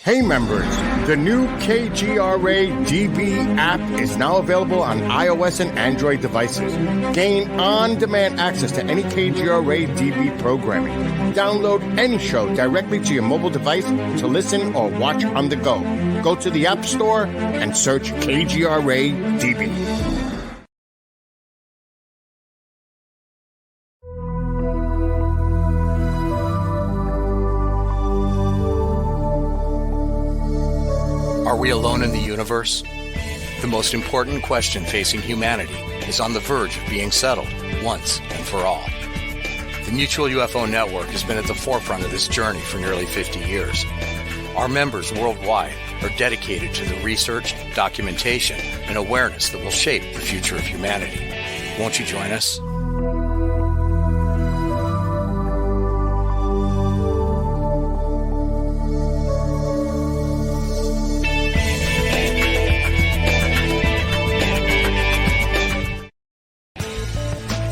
Hey members, the new KGRA DB app is now available on iOS and Android devices. Gain on-demand access to any KGRA DB programming. Download any show directly to your mobile device to listen or watch on the go. Go to the App Store and search KGRA DB. alone in the universe? The most important question facing humanity is on the verge of being settled once and for all. The Mutual UFO Network has been at the forefront of this journey for nearly 50 years. Our members worldwide are dedicated to the research, documentation, and awareness that will shape the future of humanity. Won't you join us?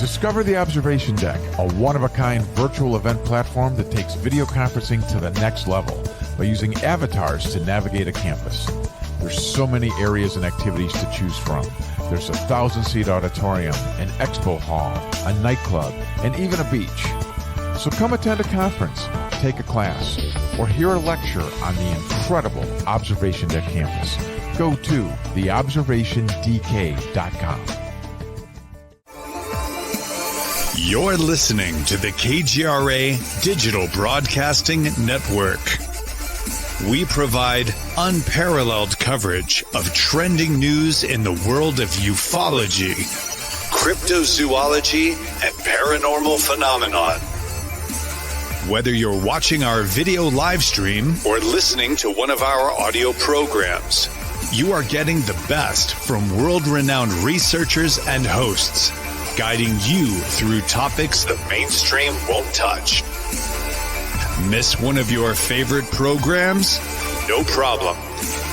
Discover the Observation Deck, a one-of-a-kind virtual event platform that takes video conferencing to the next level by using avatars to navigate a campus. There's so many areas and activities to choose from. There's a 1,000-seat auditorium, an expo hall, a nightclub, and even a beach. So come attend a conference, take a class, or hear a lecture on the incredible Observation Deck campus. Go to theobservationdk.com. You're listening to the KGRA Digital Broadcasting Network. We provide unparalleled coverage of trending news in the world of ufology, cryptozoology, and paranormal phenomenon. Whether you're watching our video live stream or listening to one of our audio programs, you are getting the best from world-renowned researchers and hosts, guiding you through topics the mainstream won't touch. Miss one of your favorite programs? No problem.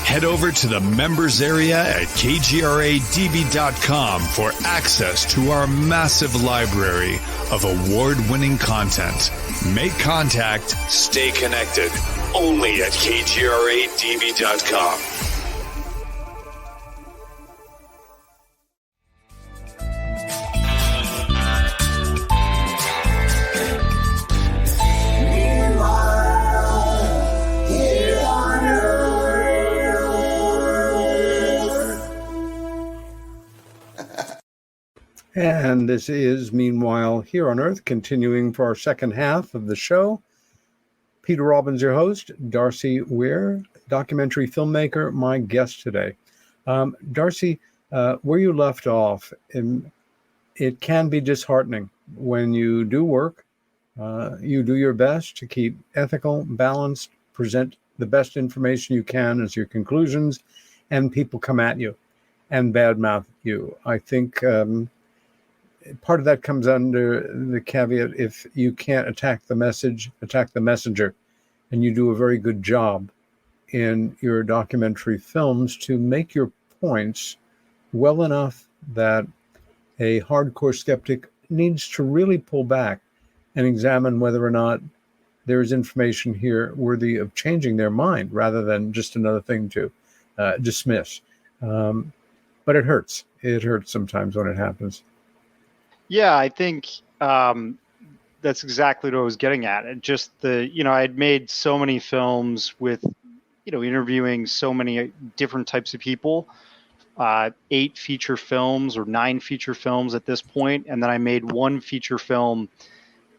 Head over to the members area at kgradb.com for access to our massive library of award-winning content. Make contact, stay connected, only at kgradb.com. And this is Meanwhile Here on Earth, continuing for our second half of the show. Peter Robbins, your host, Darcy Weir, documentary filmmaker, my guest today. Darcy, where you left off, it can be disheartening when you do work. You do your best to keep ethical, balanced, present the best information you can as your conclusions, and people come at you and badmouth you. I think part of that comes under the caveat, if you can't attack the message, attack the messenger. And you do a very good job in your documentary films to make your points well enough that a hardcore skeptic needs to really pull back and examine whether or not there is information here worthy of changing their mind rather than just another thing to dismiss. But it hurts. It hurts sometimes when it happens. Yeah, I think that's exactly what I was getting at. And just I'd made so many films with, interviewing so many different types of people, 8 feature films or 9 feature films at this point. And then I made one feature film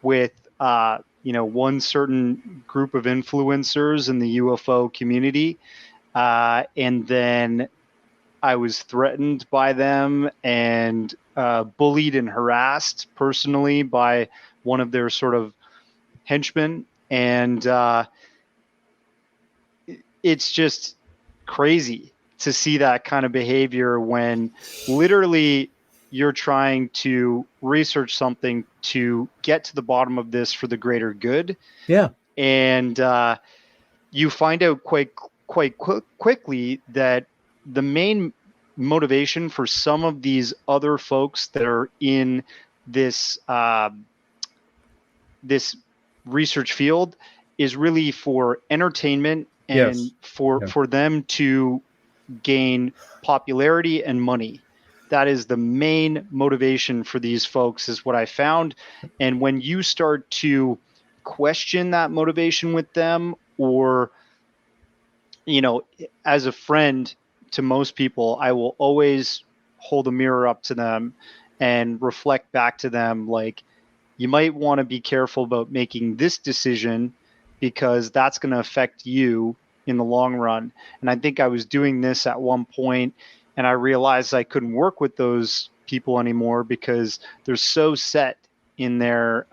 with, one certain group of influencers in the UFO community. And then I was threatened by them and bullied and harassed personally by one of their sort of henchmen. And it's just crazy to see that kind of behavior when literally you're trying to research something to get to the bottom of this for the greater good. Yeah. And you find out quite quickly that the main motivation for some of these other folks that are in this this research field is really for entertainment and for them to gain popularity and money. That is the main motivation for these folks, is what I found. And when you start to question that motivation with them, or as a friend to most people, I will always hold a mirror up to them and reflect back to them, like, you might want to be careful about making this decision because that's going to affect you in the long run. And I think I was doing this at one point, and I realized I couldn't work with those people anymore because they're so set in their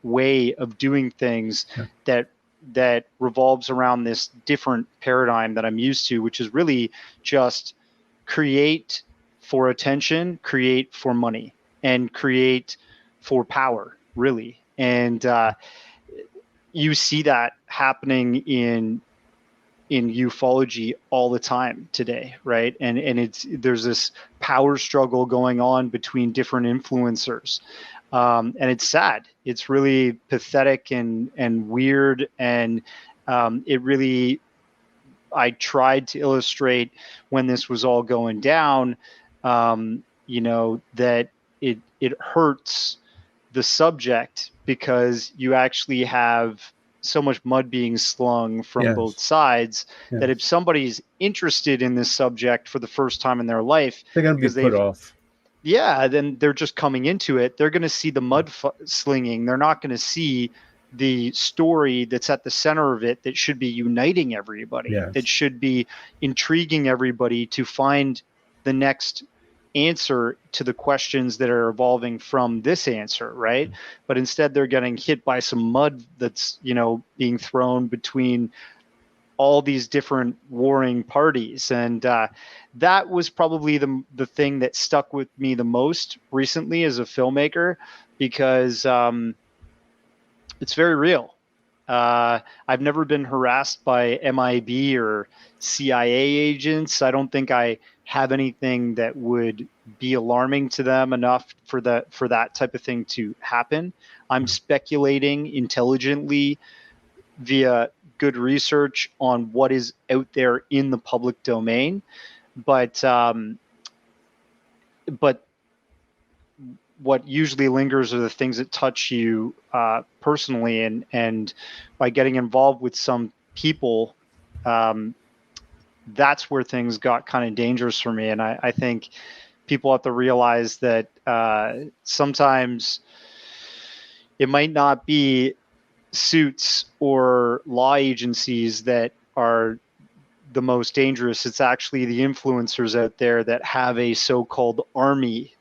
way of doing things that revolves around this different paradigm that I'm used to, which is really just create for attention, create for money, and create for power, really. And you see that happening in ufology all the time today, right? And there's this power struggle going on between different influencers, and it's sad. It's really pathetic and weird, and it really. I tried to illustrate when this was all going down, that it hurts the subject because you actually have so much mud being slung from both sides that if somebody's interested in this subject for the first time in their life, they're going to be put off. Yeah, then they're just coming into it. They're going to see the mud slinging. They're not going to see the story that's at the center of it that should be uniting everybody, that should be intriguing everybody to find the next answer to the questions that are evolving from this answer, right? But instead they're getting hit by some mud that's, being thrown between all these different warring parties. And that was probably the thing that stuck with me the most recently as a filmmaker, because it's very real. I've never been harassed by MIB or CIA agents. I don't think I have anything that would be alarming to them enough for that type of thing to happen. I'm speculating intelligently via good research on what is out there in the public domain, but what usually lingers are the things that touch you personally, and by getting involved with some people, that's where things got kind of dangerous for me. And I think people have to realize that sometimes it might not be suits or law agencies that are the most dangerous. It's actually the influencers out there that have a so-called army,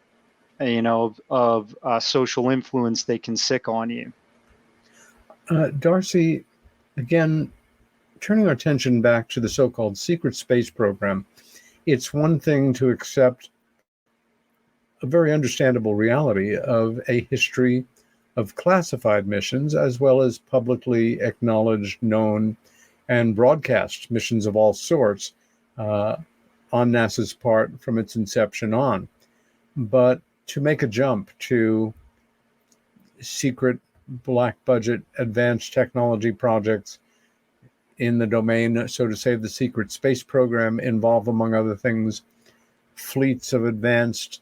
of social influence they can sick on you. Darcy, again, turning our attention back to the so-called secret space program, it's one thing to accept a very understandable reality of a history of classified missions, as well as publicly acknowledged, known, and broadcast missions of all sorts on NASA's part from its inception on. But to make a jump to secret black budget advanced technology projects in the domain, so to say, of the secret space program involve, among other things, fleets of advanced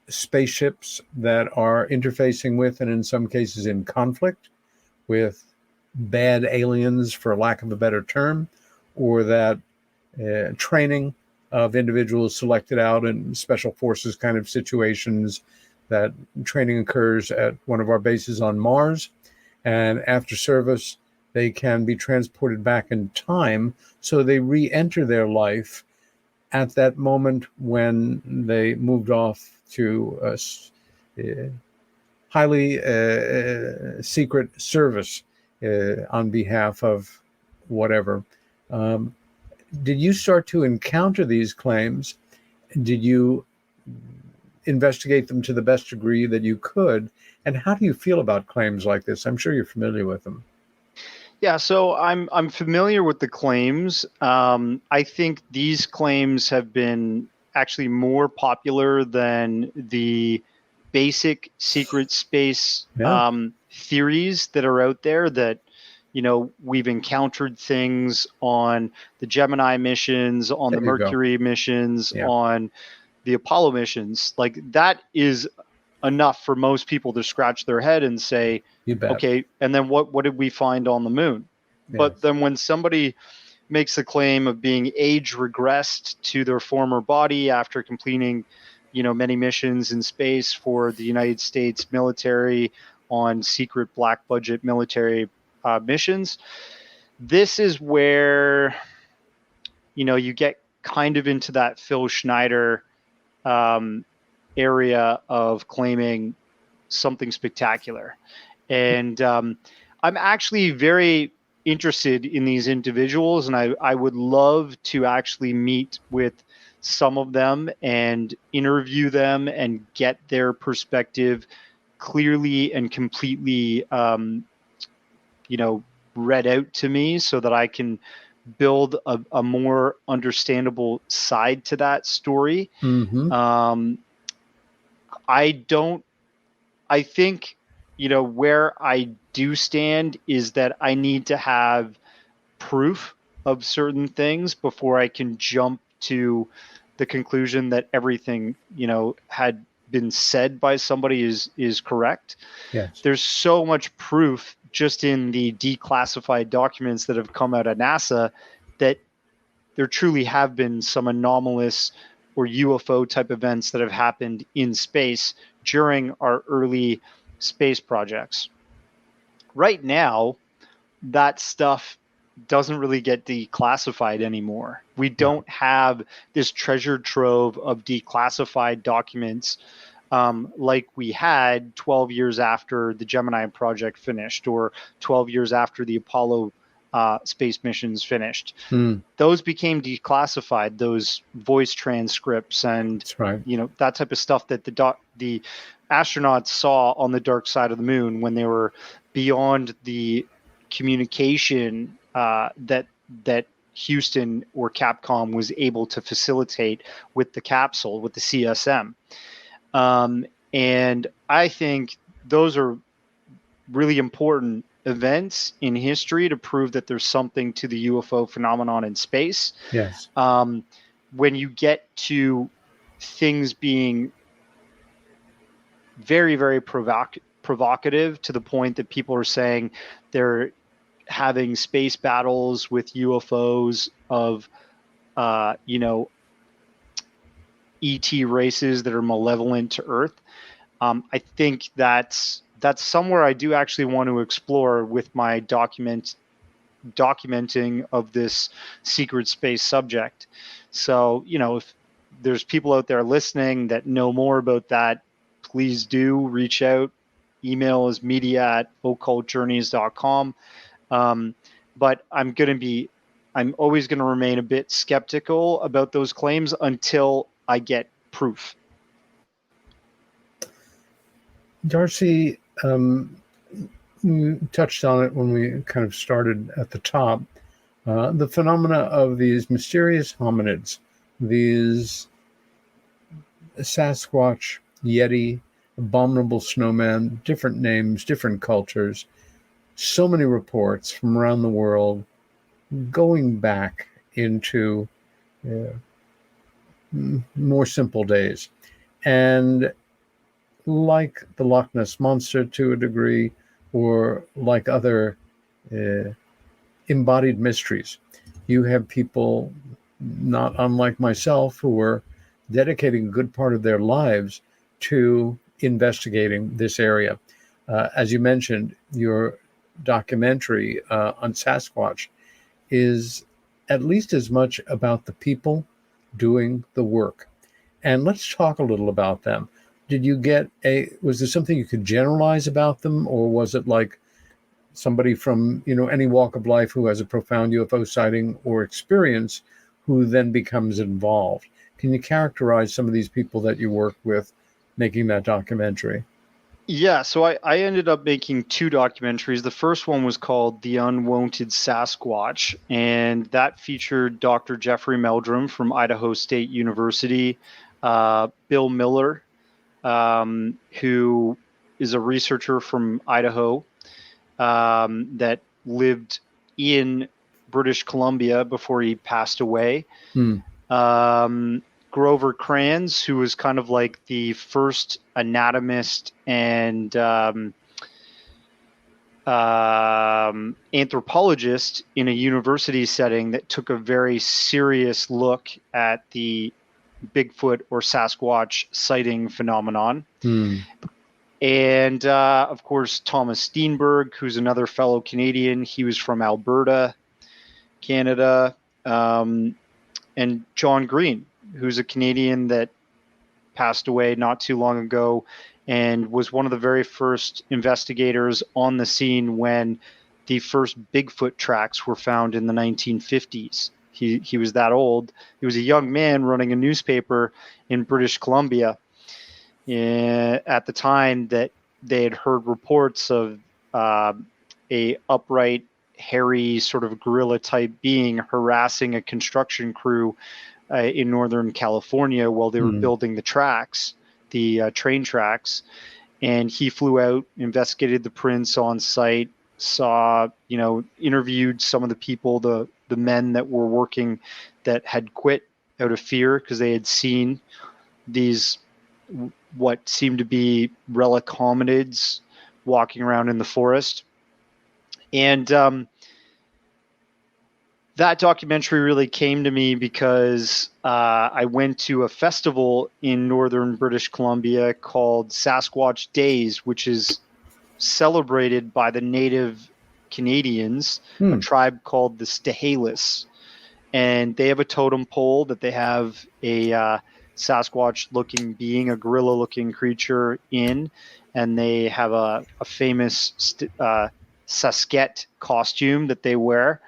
spaceships that are interfacing with, and in some cases in conflict with, bad aliens, for lack of a better term, or that training of individuals selected out in special forces kind of situations. That training occurs at one of our bases on Mars, and after service, they can be transported back in time, so they re-enter their life at that moment when they moved off to a highly secret service on behalf of whatever. Did you start to encounter these claims? Did you investigate them to the best degree that you could? And how do you feel about claims like this? I'm sure you're familiar with them. Yeah, so I'm familiar with the claims. I think these claims have been actually more popular than the basic secret space theories that are out there, that we've encountered things on the Gemini missions, on the Mercury missions, on the Apollo missions. Like, that is enough for most people to scratch their head and say, okay, and then what did we find on the moon? Yes. But then when somebody makes a claim of being age regressed to their former body after completing, many missions in space for the United States military on secret black budget military missions, this is where, you get kind of into that Phil Schneider area of claiming something spectacular. And I'm actually very interested in these individuals, and I would love to actually meet with some of them and interview them and get their perspective clearly and completely, read out to me so that I can build a more understandable side to that story. Mm-hmm. I think, where I do stand is that I need to have proof of certain things before I can jump to the conclusion that everything, had been said by somebody is correct. Yes. There's so much proof just in the declassified documents that have come out of NASA that there truly have been some anomalous or UFO type events that have happened in space during our early space projects. Right now, that stuff doesn't really get declassified anymore. We don't have this treasure trove of declassified documents like we had 12 years after the Gemini project finished, or 12 years after the Apollo space missions finished. Those became declassified, those voice transcripts and That's right. that type of stuff that the astronauts saw on the dark side of the moon when they were beyond the communication that Houston or Capcom was able to facilitate with the capsule, with the CSM. And I think those are really important events in history to prove that there's something to the UFO phenomenon in space. Yes. When you get to things being very, very provocative to the point that people are saying they're having space battles with UFOs of, ET races that are malevolent to Earth. I think that's somewhere I do actually want to explore with my documenting of this secret space subject. So, if there's people out there listening that know more about that, please do reach out. Email is media@occultjourneys.com. But I'm always going to remain a bit skeptical about those claims until I get proof. Darcy, you touched on it when we kind of started at the top. The phenomena of these mysterious hominids, these Sasquatch, Yeti, abominable snowman, different names, different cultures, so many reports from around the world going back into more simple days. And like the Loch Ness Monster to a degree, or like other embodied mysteries, you have people not unlike myself who are dedicating a good part of their lives to investigating this area. As you mentioned, your documentary on Sasquatch is at least as much about the people doing the work. And let's talk a little about them. Did you was there something you could generalize about them, or was it like somebody from, any walk of life who has a profound UFO sighting or experience who then becomes involved? Can you characterize some of these people that you work with making that documentary? Yeah, so I ended up making two documentaries. The first one was called The Unwanted Sasquatch, and that featured Dr. Jeffrey Meldrum from Idaho State University, Bill Miller, who is a researcher from Idaho that lived in British Columbia before he passed away. Grover Kranz, who was kind of like the first anatomist and anthropologist in a university setting that took a very serious look at the Bigfoot or Sasquatch sighting phenomenon. And, of course, Thomas Steenberg, who's another fellow Canadian. He was from Alberta, Canada, and John Green, who's a Canadian that passed away not too long ago and was one of the very first investigators on the scene when the first Bigfoot tracks were found in the 1950s. He was that old. He was a young man running a newspaper in British Columbia at the time that they had heard reports of a upright, hairy, sort of gorilla-type being harassing a construction crew in Northern California while they were building the tracks, the train tracks. And he flew out, investigated the prints on site, saw, interviewed some of the people, the men that were working that had quit out of fear because they had seen these what seemed to be relic hominids walking around in the forest. And that documentary really came to me because I went to a festival in northern British Columbia called Sasquatch Days, which is celebrated by the native Canadians, a tribe called the Stehalis. And they have a totem pole that they have a Sasquatch-looking being, a gorilla-looking creature in, and they have a famous Sasquatch costume that they wear.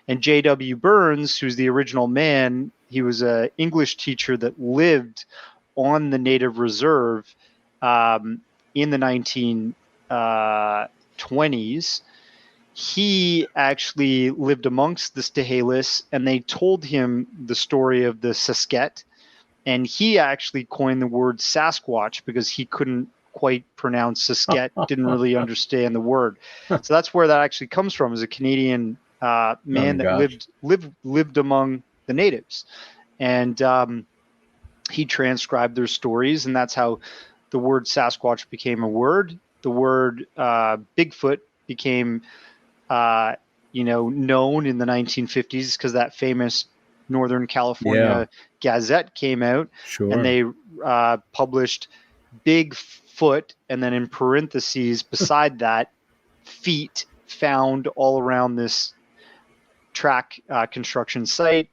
And J.W. Burns, who's the original man, he was an English teacher that lived on the native reserve in the 1920s. He actually lived amongst the Stehalis, and they told him the story of the Sasquatch. And he actually coined the word Sasquatch because he couldn't quite pronounce Sasquatch, didn't really understand the word. So that's where that actually comes from, as a Canadian man that lived among the natives. And he transcribed their stories, and that's how the word Sasquatch became a word. The word Bigfoot became known in the 1950s because that famous Northern California Gazette came out, and they published Bigfoot, and then in parentheses beside that, feet found all around this track construction site.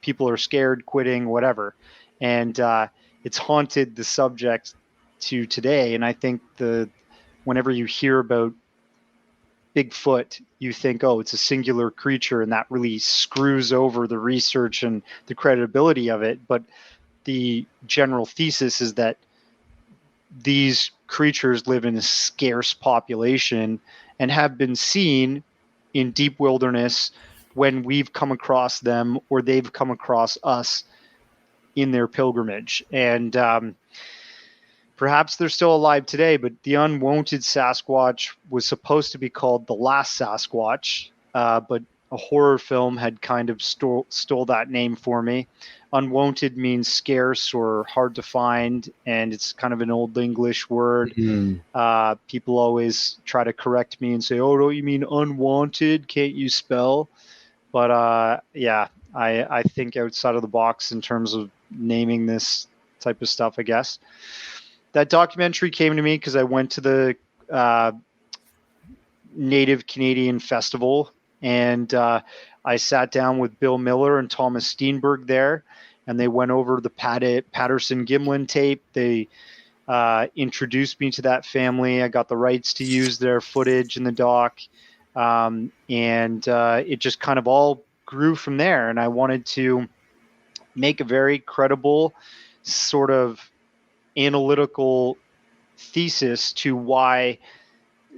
People are scared, quitting, whatever. And it's haunted the subject to today. And I think whenever you hear about Bigfoot, you think, oh, it's a singular creature, and that really screws over the research and the credibility of it. But the general thesis is that these creatures live in a scarce population and have been seen in deep wilderness when we've come across them or they've come across us in their pilgrimage. And perhaps they're still alive today, but the unwanted Sasquatch was supposed to be called The Last Sasquatch, but a horror film had kind of stole that name for me. Unwanted means scarce or hard to find, and it's kind of an old English word. People always try to correct me and say, oh, don't you mean unwanted? Can't you spell? But I think outside of the box in terms of naming this type of stuff, I guess. That documentary came to me because I went to the Native Canadian Festival, and I sat down with Bill Miller and Thomas Steenberg there, and they went over the Patterson-Gimlin tape. They introduced me to that family. I got the rights to use their footage in the doc, and it just kind of all grew from there. And I wanted to make a very credible sort of analytical thesis to why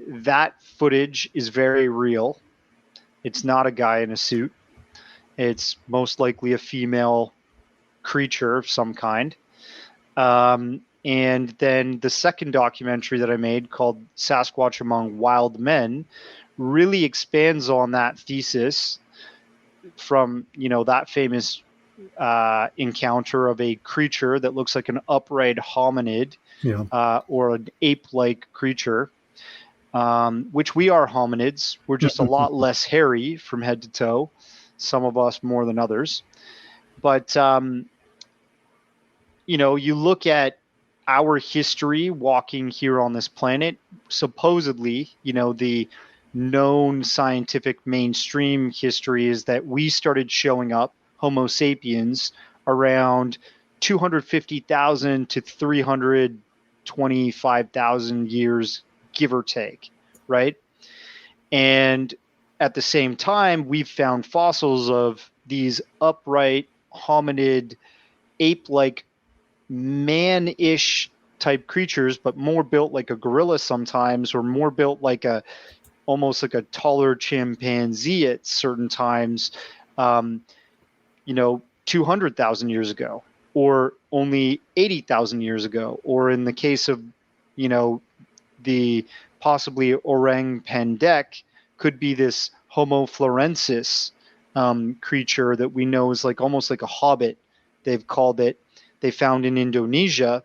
that footage is very real. It's not a guy in a suit. It's most likely a female creature of some kind. And then the second documentary that I made, called Sasquatch Among Wild Men, really expands on that thesis from, that famous encounter of a creature that looks like an upright hominid, or an ape-like creature, which we are hominids. We're just a lot less hairy from head to toe, some of us more than others. But, you look at our history walking here on this planet, supposedly, the known scientific mainstream history is that we started showing up, Homo sapiens, around 250,000 to 325,000 years, give or take, right? And at the same time, we've found fossils of these upright hominid, ape-like, man-ish type creatures, but more built like a gorilla sometimes, or more built like almost like a taller chimpanzee at certain times, 200,000 years ago, or only 80,000 years ago, or in the case of, the possibly orang pendek, could be this Homo florensis creature that we know is like almost like a hobbit, they've called it. They found in Indonesia,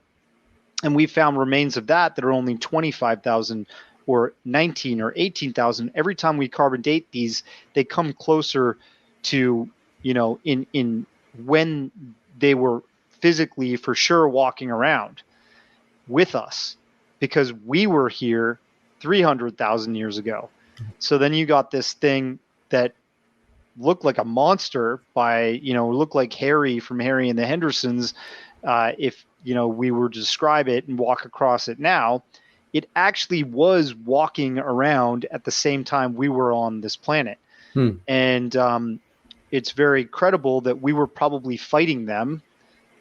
and we found remains of that are only 25,000 or 19 or 18,000. Every time we carbon date these, they come closer to, in when they were physically for sure walking around with us, because we were here 300,000 years ago. So then you got this thing that looked like a monster looked like Harry from Harry and the Hendersons. If, we were to describe it and walk across it now, it actually was walking around at the same time we were on this planet. And it's very credible that we were probably fighting them.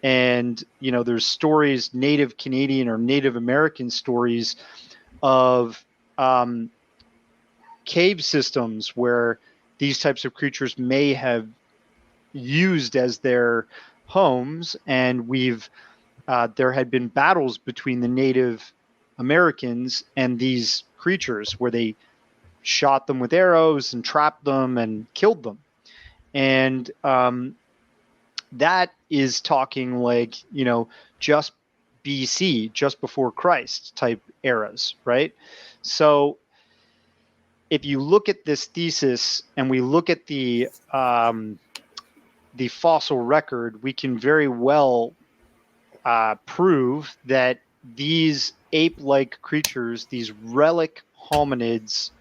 And, there's stories, Native Canadian or Native American stories of cave systems where these types of creatures may have used as their homes. And there had been battles between the Native Americans and these creatures where they shot them with arrows and trapped them and killed them. And that is talking like, just BC, just before Christ type eras, right? So if you look at this thesis and we look at the fossil record, we can very well prove that these ape-like creatures, these relic hominids,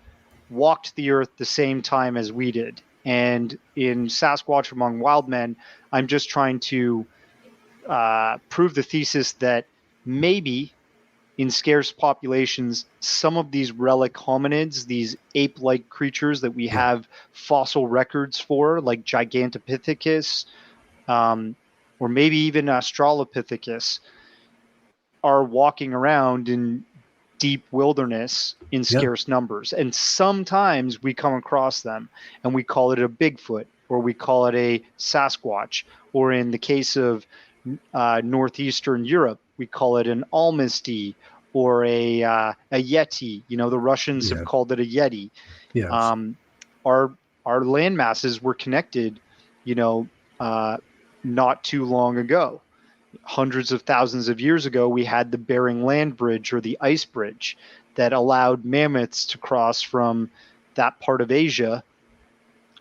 walked the earth the same time as we did. And in Sasquatch Among Wild Men, I'm just trying to prove the thesis that maybe in scarce populations, some of these relic hominids, these ape-like creatures that we have fossil records for, like Gigantopithecus, or maybe even Australopithecus, are walking around in deep wilderness in scarce numbers. And sometimes we come across them and we call it a Bigfoot, or we call it a Sasquatch, or in the case of northeastern Europe, we call it an Almasty or a Yeti. The Russians have called it a Yeti. Yes. Our land masses were connected, not too long ago. Hundreds of thousands of years ago, we had the Bering Land Bridge, or the Ice Bridge, that allowed mammoths to cross from that part of Asia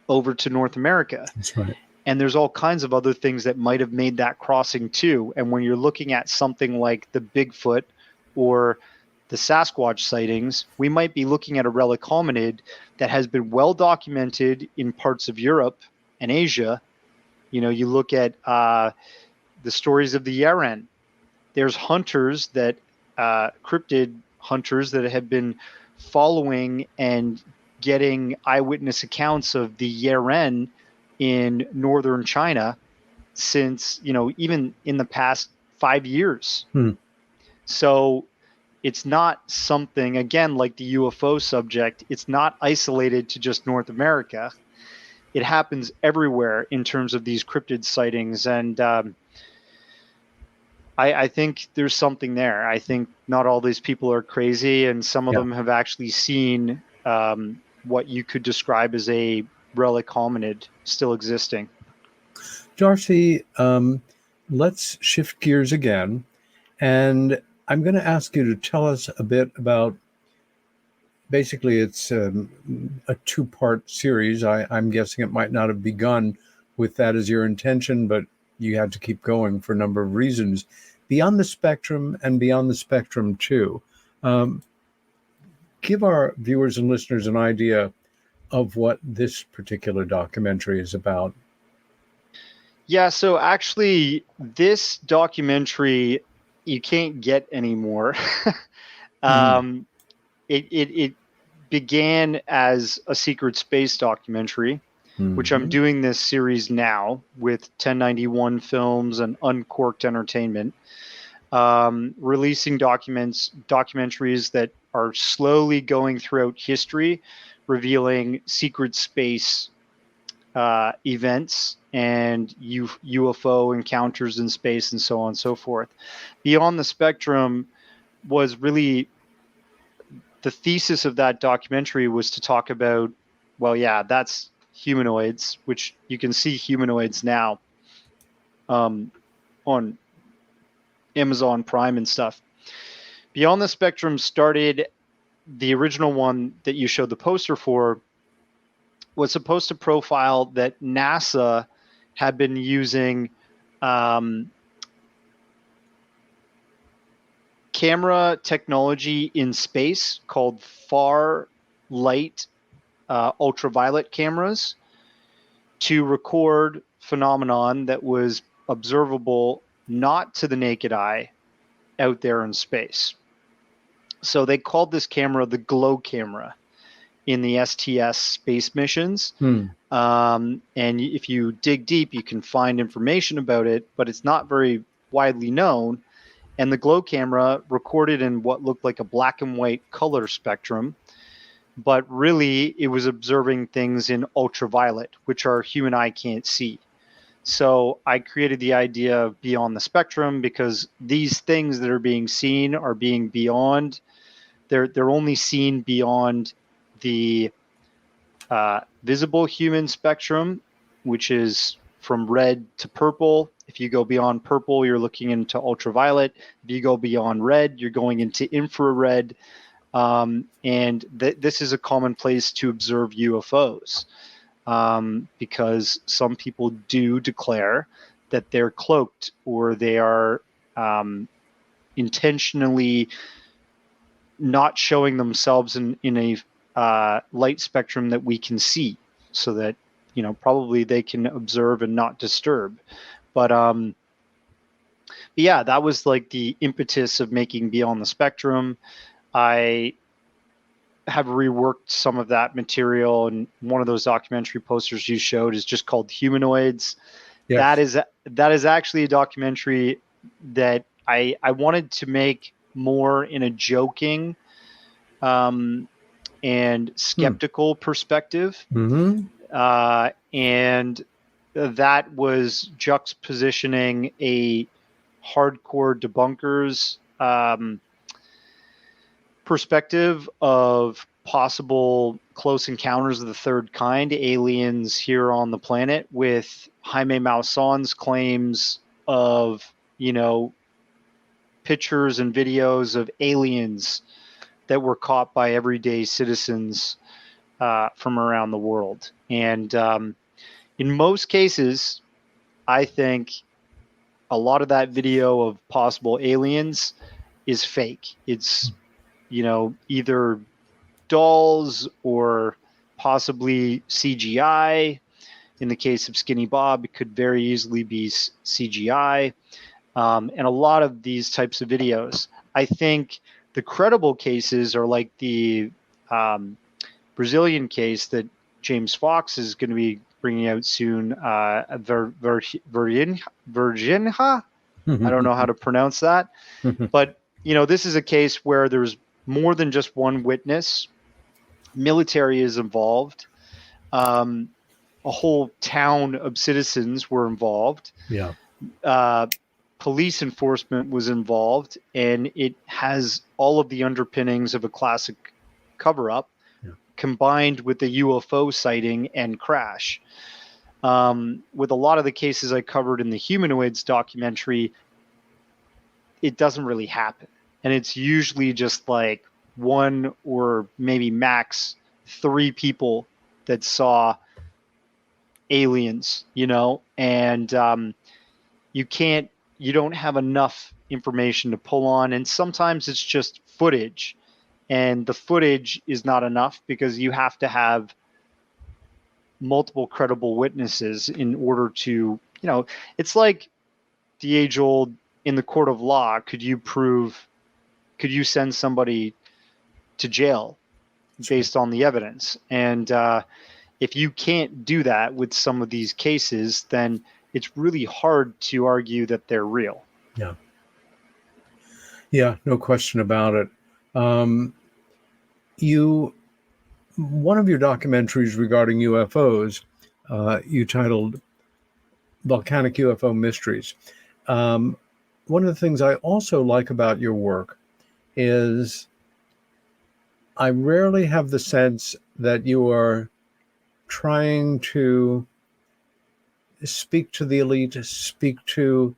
over to North America. That's right. And there's all kinds of other things that might have made that crossing too. And when you're looking at something like the Bigfoot or the Sasquatch sightings, we might be looking at a relic hominid that has been well documented in parts of Europe and Asia. You look at the stories of the Yeren. There's hunters cryptid hunters that have been following and getting eyewitness accounts of the Yeren in northern China since, even in the past 5 years. So it's not something, again, like the UFO subject, it's not isolated to just North America. It happens everywhere in terms of these cryptid sightings. And I think there's something there. I think not all these people are crazy, and some of them have actually seen what you could describe as a relic hominid still existing. Darcy, let's shift gears again, and I'm going to ask you to tell us a bit about, basically it's a two-part series. I'm guessing it might not have begun with that as your intention, but you had to keep going for a number of reasons. Beyond the Spectrum and Beyond the Spectrum 2. give our viewers and listeners an idea of what this particular documentary is about. Yeah, so actually, this documentary you can't get anymore. It began as a secret space documentary, which I'm doing this series now with 1091 Films and Uncorked Entertainment, releasing documentaries that are slowly going throughout history, revealing secret space events and UFO encounters in space and so on and so forth. Beyond the Spectrum was really the thesis of that documentary was to talk about, well, yeah, that's humanoids, which you can see humanoids now on Amazon Prime and stuff. Beyond the Spectrum started, the original one that you showed the poster for was supposed to profile that NASA had been using camera technology in space called far light ultraviolet cameras to record phenomenon that was observable not to the naked eye out there in space. So they called this camera the glow camera in the STS space missions. And if you dig deep, you can find information about it, but it's not very widely known. And the glow camera recorded in what looked like a black and white color spectrum, but really it was observing things in ultraviolet, which our human eye can't see. So I created the idea of Beyond the Spectrum because these things that are being seen are being beyond, they're only seen beyond the visible human spectrum, which is from red to purple. If you go beyond purple, you're looking into ultraviolet. If you go beyond red, you're going into infrared. And this is a common place to observe UFOs because some people do declare that they're cloaked or they are intentionally not showing themselves in a light spectrum that we can see, so that probably they can observe and not disturb. But yeah, that was like the impetus of making Beyond the Spectrum. I have reworked some of that material, and one of those documentary posters you showed is just called Humanoids. Yes. That is actually a documentary that I wanted to make more in a joking and skeptical perspective. And that was juxtapositioning a hardcore debunkers perspective of possible close encounters of the third kind, aliens here on the planet, with Jaime Maussan's claims of, pictures and videos of aliens that were caught by everyday citizens from around the world. And in most cases, I think a lot of that video of possible aliens is fake. It's, either dolls or possibly CGI. In the case of Skinny Bob, it could very easily be CGI. And a lot of these types of videos, I think the credible cases are like the Brazilian case that James Fox is going to be bringing out soon, Virginia. I don't know how to pronounce that. But, this is a case where there's more than just one witness. Military is involved. A whole town of citizens were involved. Yeah. Police enforcement was involved, and it has all of the underpinnings of a classic cover-up combined with the UFO sighting and crash. With a lot of the cases I covered in the Humanoids documentary, it doesn't really happen. And it's usually just like one or maybe max 3 people that saw aliens, and you don't have enough information to pull on. And sometimes it's just footage and the footage is not enough because you have to have multiple credible witnesses in order to, it's like the age old in the court of law. Could you send somebody to jail based on the evidence? And if you can't do that with some of these cases, then it's really hard to argue that they're real. Yeah. Yeah, no question about it. One of your documentaries regarding UFOs, you titled Volcanic UFO Mysteries. One of the things I also like about your work is I rarely have the sense that you are trying to speak to the elite, speak to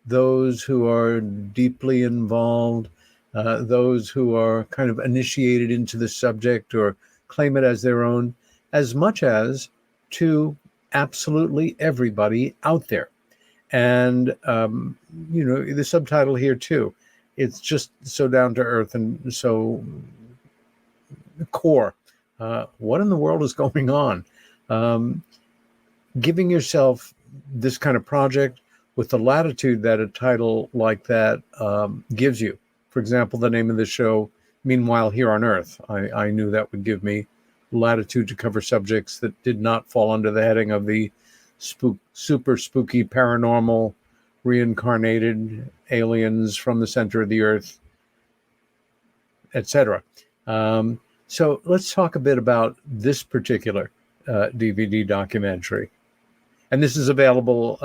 those who are deeply involved, those who are kind of initiated into the subject or claim it as their own, as much as to absolutely everybody out there. And, the subtitle here too, it's just so down to earth and so core. What in the world is going on? Giving yourself this kind of project with the latitude that a title like that gives you. For example, the name of the show, Meanwhile Here on Earth. I knew that would give me latitude to cover subjects that did not fall under the heading of the super spooky, paranormal, reincarnated aliens from the center of the earth, etc. So let's talk a bit about this particular DVD documentary. And this is available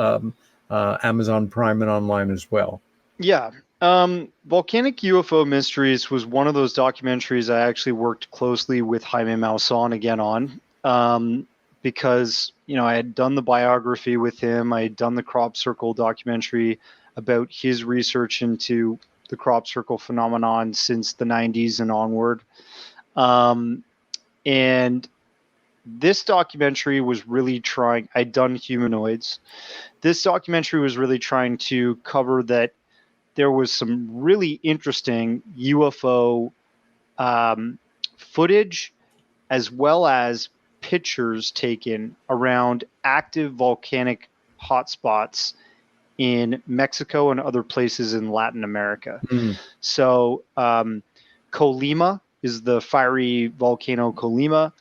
Amazon Prime and online as well. Yeah. Volcanic UFO Mysteries was one of those documentaries I actually worked closely with Jaime Maussan again on, because, I had done the biography with him. I had done the crop circle documentary about his research into the crop circle phenomenon since the 90s and onward. And this documentary was really I'd done humanoids. This documentary was really trying to cover that there was some really interesting UFO footage, as well as pictures taken around active volcanic hotspots in Mexico and other places in Latin America. So Colima is the fiery volcano Colima.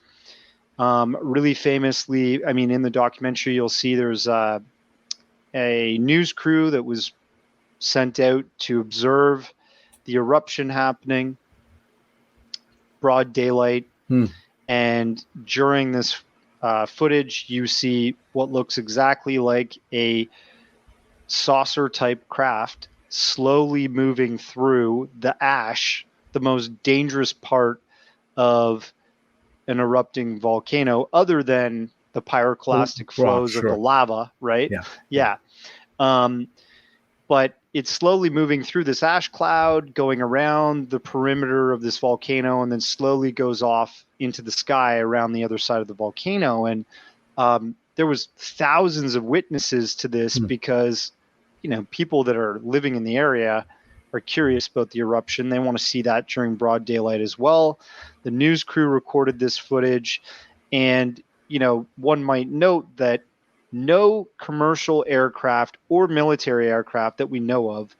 Really famously, in the documentary, you'll see there's a news crew that was sent out to observe the eruption happening, broad daylight. And during this footage, you see what looks exactly like a saucer-type craft slowly moving through the ash, the most dangerous part of an erupting volcano, other than the pyroclastic flows of the lava, right? Yeah. But it's slowly moving through this ash cloud, going around the perimeter of this volcano, and then slowly goes off into the sky around the other side of the volcano. And there was thousands of witnesses to this because, people that are living in the area are curious about the eruption. They want to see that during broad daylight as well. The news crew recorded this footage, and, one might note that no commercial aircraft or military aircraft that we know of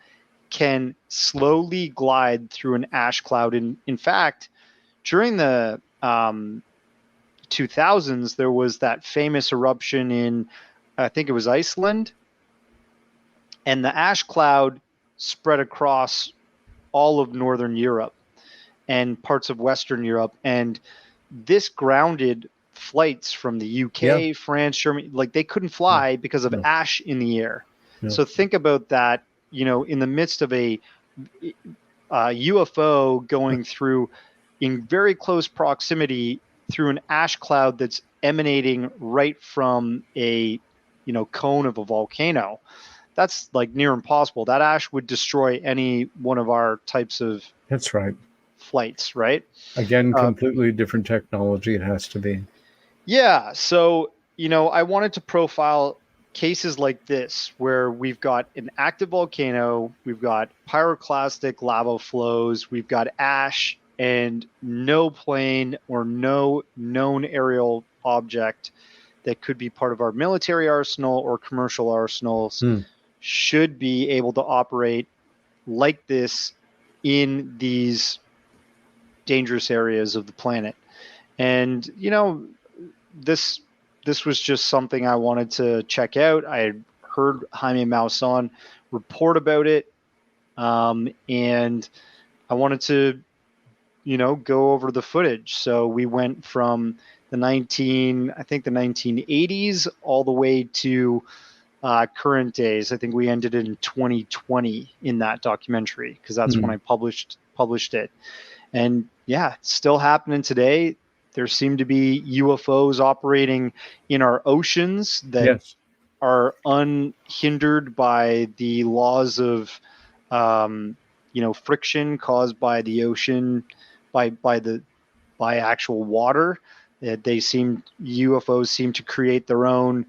can slowly glide through an ash cloud. In fact, during the 2000s, there was that famous eruption in, I think it was Iceland, and the ash cloud spread across all of Northern Europe and parts of Western Europe. And this grounded flights from the UK, France, Germany, like they couldn't fly because of ash in the air. So think about that, in the midst of a UFO going through in very close proximity through an ash cloud that's emanating right from a, cone of a volcano. That's like near impossible. That ash would destroy any one of our types of flights, right? Again, completely different technology. It has to be. Yeah. So, I wanted to profile cases like this where we've got an active volcano, we've got pyroclastic lava flows, we've got ash and no plane or no known aerial object that could be part of our military arsenal or commercial arsenals should be able to operate like this in these dangerous areas of the planet. And, you know, this was just something I wanted to check out. I had heard Jaime Maussan report about it, and I wanted to, you know, go over the footage. So we went from the 1980s all the way to current days. I think we ended in 2020 in that documentary, because that's when I published it. And yeah, it's still happening today. There seem to be UFOs operating in our oceans that are unhindered by the laws of, you know, friction caused by the ocean, by actual water. UFOs seem to create their own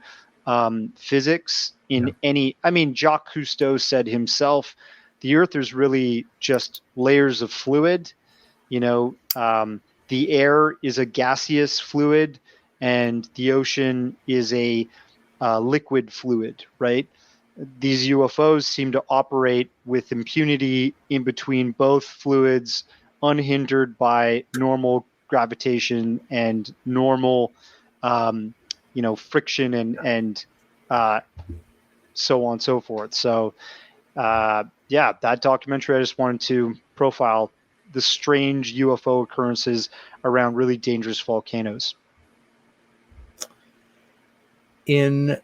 physics in any. I mean, Jacques Cousteau said himself, the Earth is really just layers of fluid. You know, the air is a gaseous fluid, and the ocean is a liquid fluid, right? These UFOs seem to operate with impunity in between both fluids, unhindered by normal gravitation and normal, you know, friction and so on and so forth. So, yeah, that documentary, I just wanted to profile the strange UFO occurrences around really dangerous volcanoes. In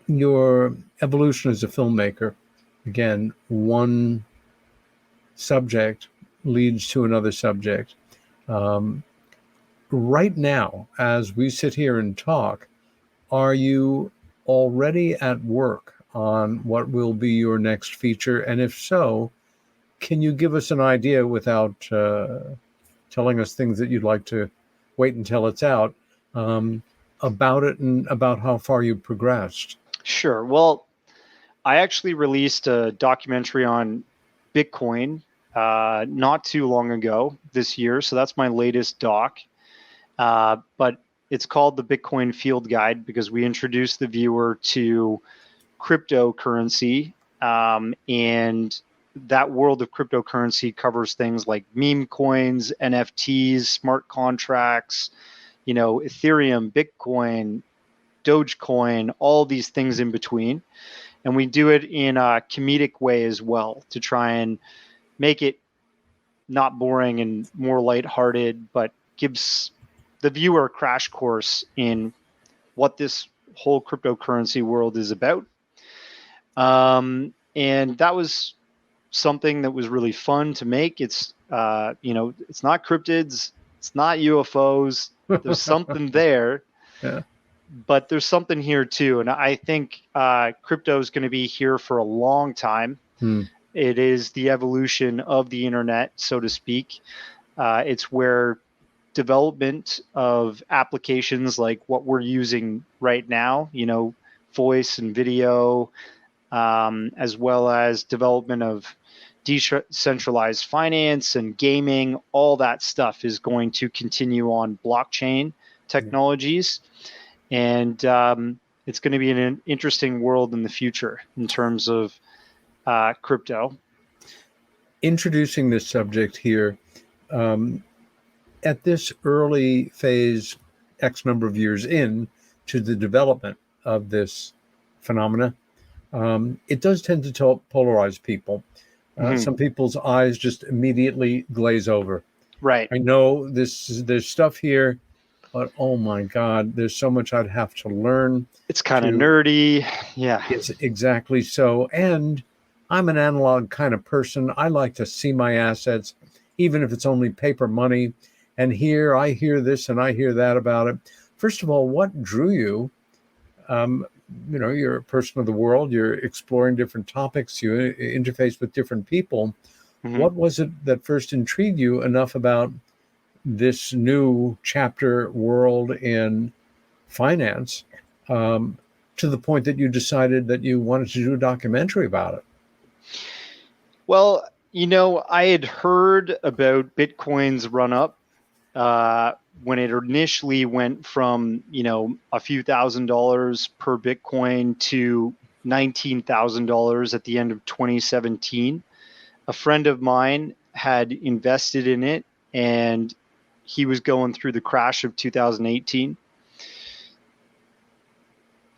your evolution as a filmmaker, again, one subject leads to another subject. Right now, as we sit here and talk, are you already at work on what will be your next feature? And if so, can you give us an idea, without telling us things that you'd like to wait until it's out, about it and about how far you've progressed? Sure. Well, I actually released a documentary on Bitcoin not too long ago this year. So that's my latest doc. But it's called the Bitcoin Field Guide because we introduced the viewer to cryptocurrency. And that world of cryptocurrency covers things like meme coins, NFTs, smart contracts, you know, Ethereum, Bitcoin, Dogecoin, all these things in between. And we do it in a comedic way as well to try and make it not boring and more lighthearted, but gives the viewer a crash course in what this whole cryptocurrency world is about. And that was something that was really fun to make. It's, you know, it's not cryptids, it's not UFOs. There's something there. Yeah. But there's something here too, and I think crypto is going to be here for a long time. It is the evolution of the internet, so to speak. It's where development of applications like what we're using right now, you know, voice and video, as well as development of decentralized finance and gaming, all that stuff is going to continue on blockchain technologies. And it's going to be an interesting world in the future in terms of crypto. Introducing this subject here, at this early phase, X number of years in to the development of this phenomena, it does tend to polarize people. Some people's eyes just immediately glaze over. Right. I know there's stuff here, but oh my God, there's so much I'd have to learn. It's kind of nerdy. Yeah. It's exactly so. And I'm an analog kind of person. I like to see my assets, even if it's only paper money. And here I hear this and I hear that about it. First of all, what drew you? You know, you're a person of the world. You're exploring different topics. You interface with different people. What was it that first intrigued you enough about this new chapter world in finance to the point that you decided that you wanted to do a documentary about it? Well, I had heard about Bitcoin's run up when it initially went from, a few $1,000s per Bitcoin to $19,000 at the end of 2017. A friend of mine had invested in it, and he was going through the crash of 2018.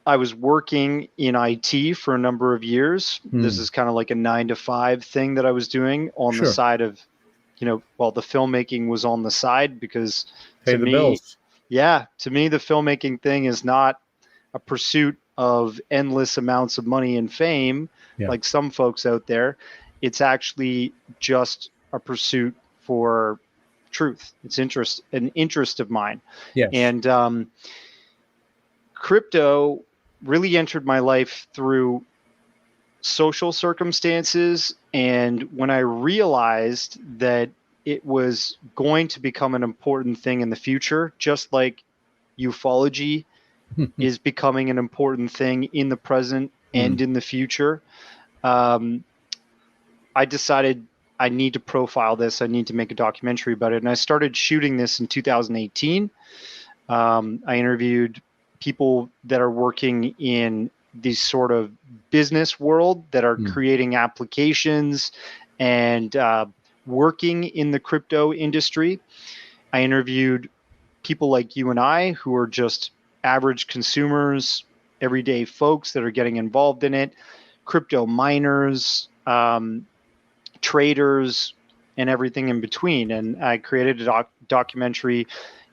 I was working in IT for a number of years. This is kind of like a 9-to-5 thing that I was doing on the side of, the filmmaking was on the side, because Pay the bills. to me, the filmmaking thing is not a pursuit of endless amounts of money and fame like some folks out there. It's actually just a pursuit for truth. It's an interest of mine. Yes. And crypto really entered my life through social circumstances. And when I realized that it was going to become an important thing in the future, just like ufology is becoming an important thing in the present and in the future, I decided I need to profile this. I need to make a documentary about it. And I started shooting this in 2018. I interviewed people that are working in this sort of business world that are creating applications and working in the crypto industry. I interviewed people like you and I who are just average consumers, everyday folks that are getting involved in it, crypto miners, traders, and everything in between. And I created a documentary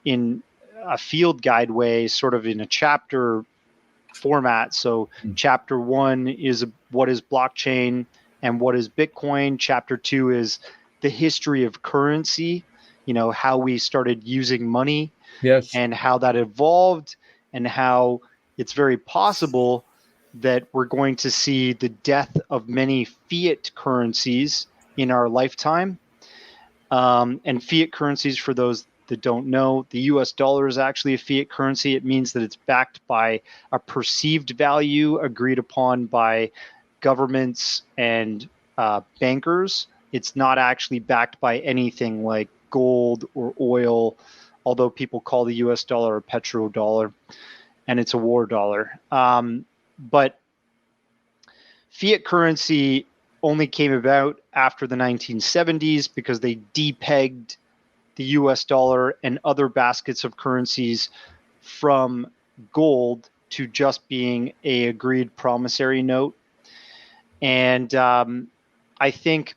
in a field guide way, sort of in a chapter format. So chapter 1 is what is blockchain and what is Bitcoin. Chapter 2 is the history of currency, how we started using money, and how that evolved, and how it's very possible that we're going to see the death of many fiat currencies in our lifetime. And fiat currencies, for those that don't know, the US dollar is actually a fiat currency. It means that it's backed by a perceived value agreed upon by governments and bankers. It's not actually backed by anything like gold or oil, although people call the US dollar a petrodollar, and it's a war dollar. But fiat currency only came about after the 1970s because they depegged the US dollar and other baskets of currencies from gold to just being a agreed promissory note. And I think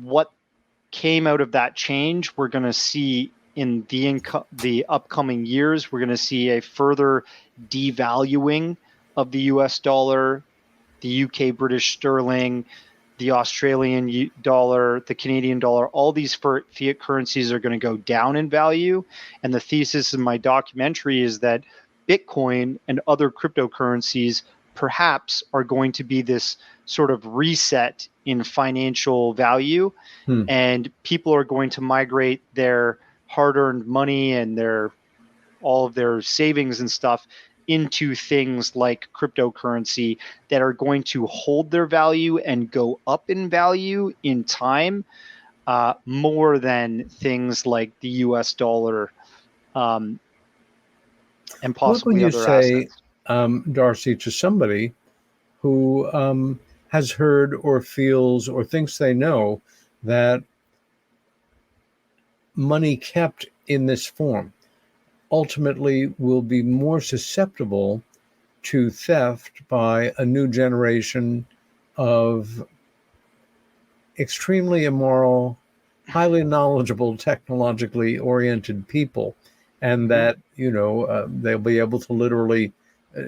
what came out of that change, we're going to see in the upcoming years, we're going to see a further devaluing of the US dollar, the UK British sterling, the Australian dollar, the Canadian dollar. All these fiat currencies are going to go down in value. And the thesis in my documentary is that Bitcoin and other cryptocurrencies perhaps are going to be this sort of reset in financial value. And people are going to migrate their hard-earned money and all of their savings and stuff into things like cryptocurrency that are going to hold their value and go up in value in time, more than things like the US dollar and possibly other assets. Darcy, to somebody who has heard or feels or thinks they know that money kept in this form ultimately will be more susceptible to theft by a new generation of extremely immoral, highly knowledgeable, technologically oriented people, and that they'll be able to literally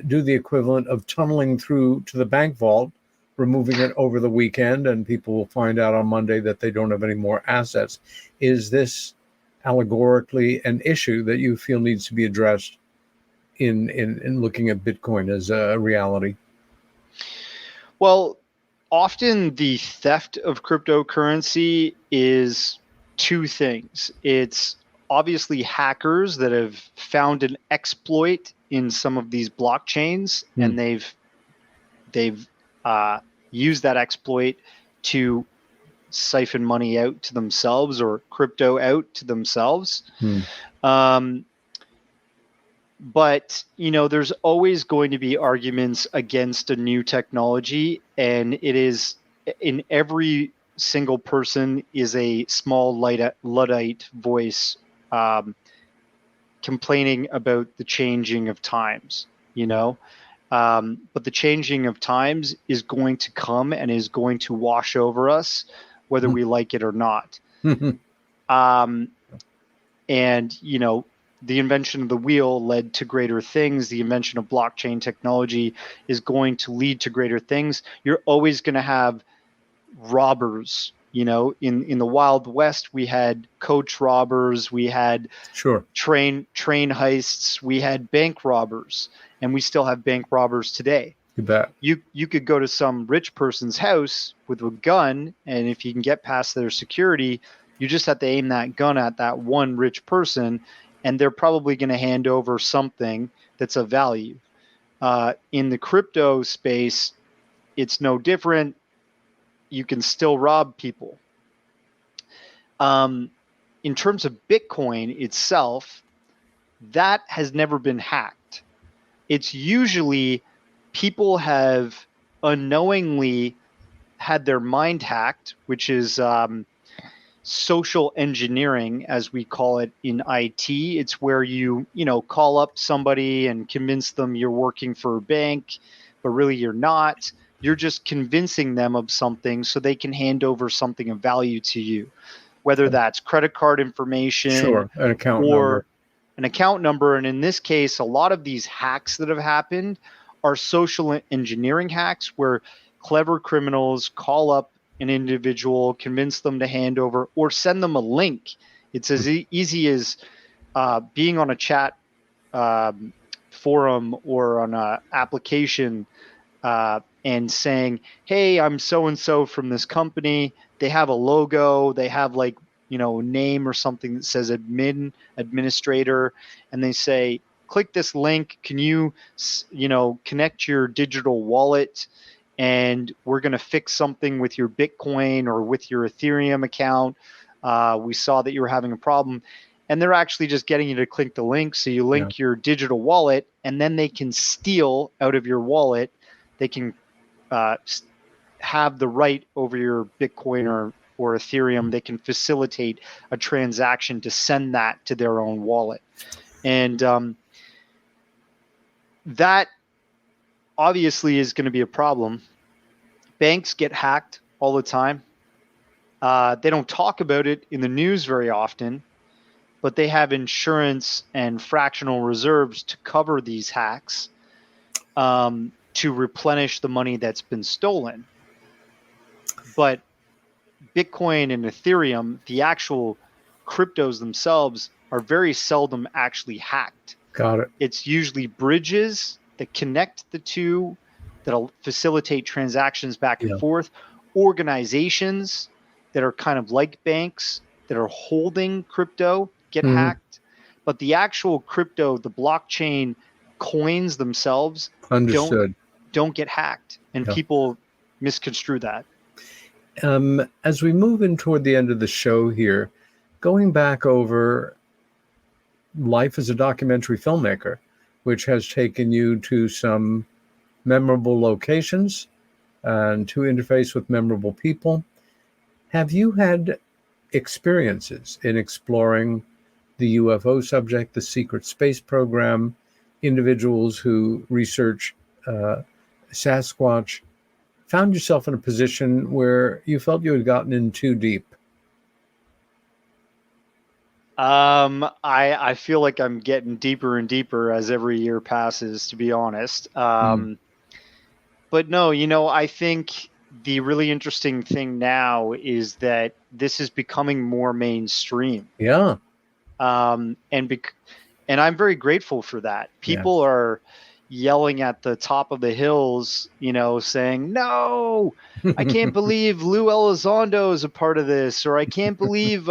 do the equivalent of tunneling through to the bank vault, removing it over the weekend, and people will find out on Monday that they don't have any more assets. Is this allegorically an issue that you feel needs to be addressed in looking at Bitcoin as a reality? Well, often the theft of cryptocurrency is two things. It's obviously hackers that have found an exploit in some of these blockchains, and they've used that exploit to siphon money out to themselves or crypto out to themselves. But, there's always going to be arguments against a new technology, and it is in every single person is a small Luddite voice complaining about the changing of times, but the changing of times is going to come and is going to wash over us, whether we like it or not. And, the invention of the wheel led to greater things. The invention of blockchain technology is going to lead to greater things. You're always going to have robbers. In the Wild West, we had coach robbers, we had train heists, we had bank robbers, and we still have bank robbers today. You bet. You could go to some rich person's house with a gun, and if you can get past their security, you just have to aim that gun at that one rich person, and they're probably going to hand over something that's of value. In the crypto space, it's no different. You can still rob people. In terms of Bitcoin itself, that has never been hacked. It's usually people have unknowingly had their mind hacked, which is social engineering, as we call it in IT. It's where you call up somebody and convince them you're working for a bank, but really you're not. You're just convincing them of something so they can hand over something of value to you, whether that's credit card information an account or number. An account number. And in this case, a lot of these hacks that have happened are social engineering hacks where clever criminals call up an individual, convince them to hand over, or send them a link. It's as easy as being on a chat forum or on an application and saying, hey, I'm so-and-so from this company. They have a logo. They have a name or something that says administrator. And they say, click this link. Can you, connect your digital wallet? And we're going to fix something with your Bitcoin or with your Ethereum account. We saw that you were having a problem. And they're actually just getting you to click the link. So you link your digital wallet, and then they can steal out of your wallet. They can have the right over your Bitcoin or Ethereum. They can facilitate a transaction to send that to their own wallet. And that obviously is going to be a problem. Banks get hacked all the time. They don't talk about it in the news very often, but they have insurance and fractional reserves to cover these hacks, to replenish the money that's been stolen. But Bitcoin and Ethereum, the actual cryptos themselves, are very seldom actually hacked. Got it. It's usually bridges that connect the two, that'll facilitate transactions back and forth, organizations that are kind of like banks that are holding crypto get hacked, but the actual crypto, the blockchain coins themselves don't get hacked, and people misconstrue that. As we move in toward the end of the show here, going back over life as a documentary filmmaker, which has taken you to some memorable locations and to interface with memorable people. Have you had experiences in exploring the UFO subject, the secret space program, individuals who research Sasquatch, found yourself in a position where you felt you had gotten in too deep? I feel like I'm getting deeper and deeper as every year passes, to be honest. But no, I think the really interesting thing now is that this is becoming more mainstream. Yeah. And I'm very grateful for that. People are yelling at the top of the hills, saying, no, I can't believe Lou Elizondo is a part of this, or I can't believe,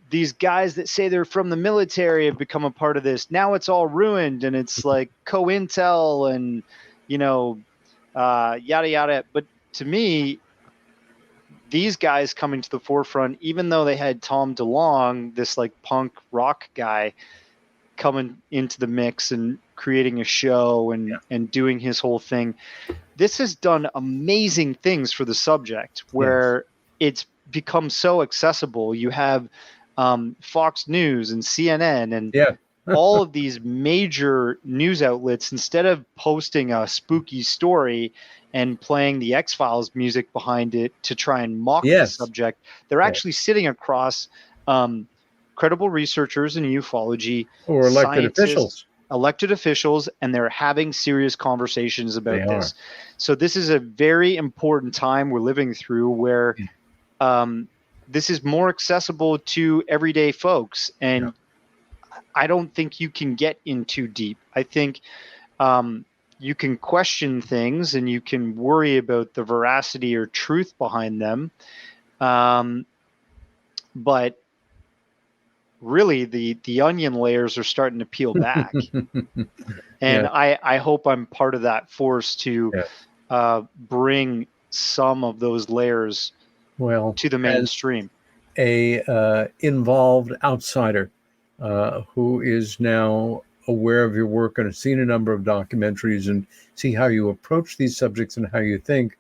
these guys that say they're from the military have become a part of this. Now it's all ruined, and it's like COINTEL and, yada, yada. But to me, these guys coming to the forefront, even though they had Tom DeLonge, this like punk rock guy, coming into the mix and creating a show and doing his whole thing. This has done amazing things for the subject, where it's become so accessible. You have Fox News and CNN and all of these major news outlets, instead of posting a spooky story and playing the X-Files music behind it to try and mock the subject, they're actually sitting across credible researchers in ufology or elected officials, and they're having serious conversations about this. So this is a very important time we're living through, where this is more accessible to everyday folks. And I don't think you can get in too deep. I think you can question things and you can worry about the veracity or truth behind them. But really the onion layers are starting to peel back. And I hope I'm part of that force to bring some of those layers to the mainstream. A involved outsider who is now aware of your work and has seen a number of documentaries and see how you approach these subjects and how you think,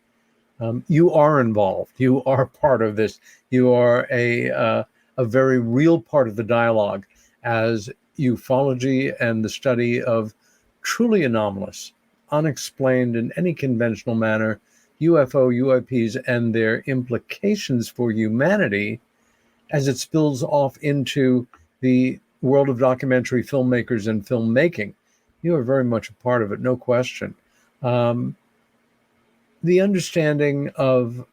you are involved. You are part of this. You are a very real part of the dialogue, as ufology and the study of truly anomalous, unexplained in any conventional manner, UFO, UAPs, and their implications for humanity as it spills off into the world of documentary filmmakers and filmmaking. You are very much a part of it, no question. The understanding of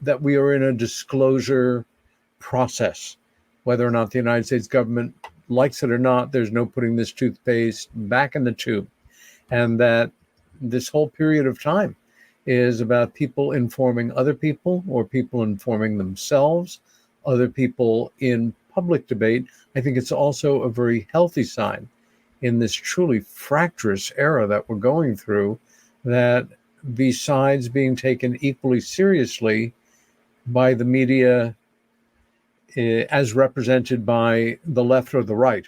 that we are in a disclosure process, whether or not the United States government likes it or not, there's no putting this toothpaste back in the tube. And that this whole period of time is about people informing other people, or people informing themselves, other people in public debate. I think it's also a very healthy sign in this truly fractious era that we're going through, that besides being taken equally seriously by the media, as represented by the left or the right,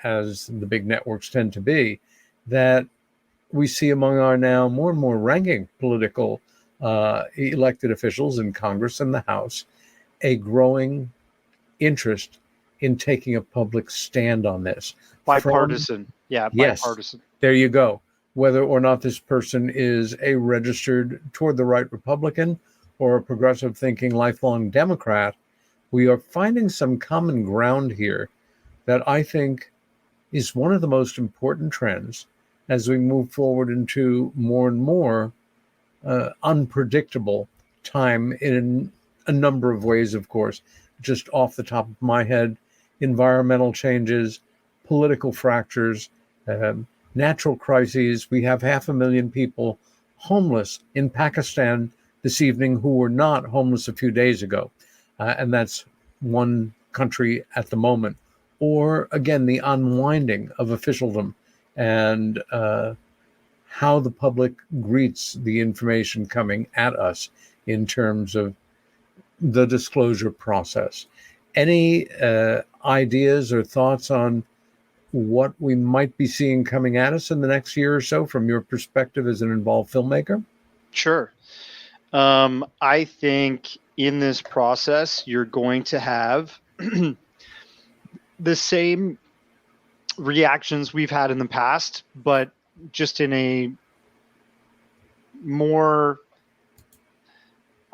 as the big networks tend to be, that we see among our now more and more ranking political elected officials in Congress and the House a growing interest in taking a public stand on this. Bipartisan. Bipartisan. There you go. Whether or not this person is a registered toward the right Republican or a progressive thinking lifelong Democrat, we are finding some common ground here that I think is one of the most important trends as we move forward into more and more unpredictable time in a number of ways, of course. Just off the top of my head, environmental changes, political fractures, natural crises. We have 500,000 people homeless in Pakistan this evening who were not homeless a few days ago. And that's one country at the moment. Or, again, the unwinding of officialdom and how the public greets the information coming at us in terms of the disclosure process. Any ideas or thoughts on what we might be seeing coming at us in the next year or so from your perspective as an involved filmmaker? Sure. I think in this process, you're going to have the same reactions we've had in the past, but just in a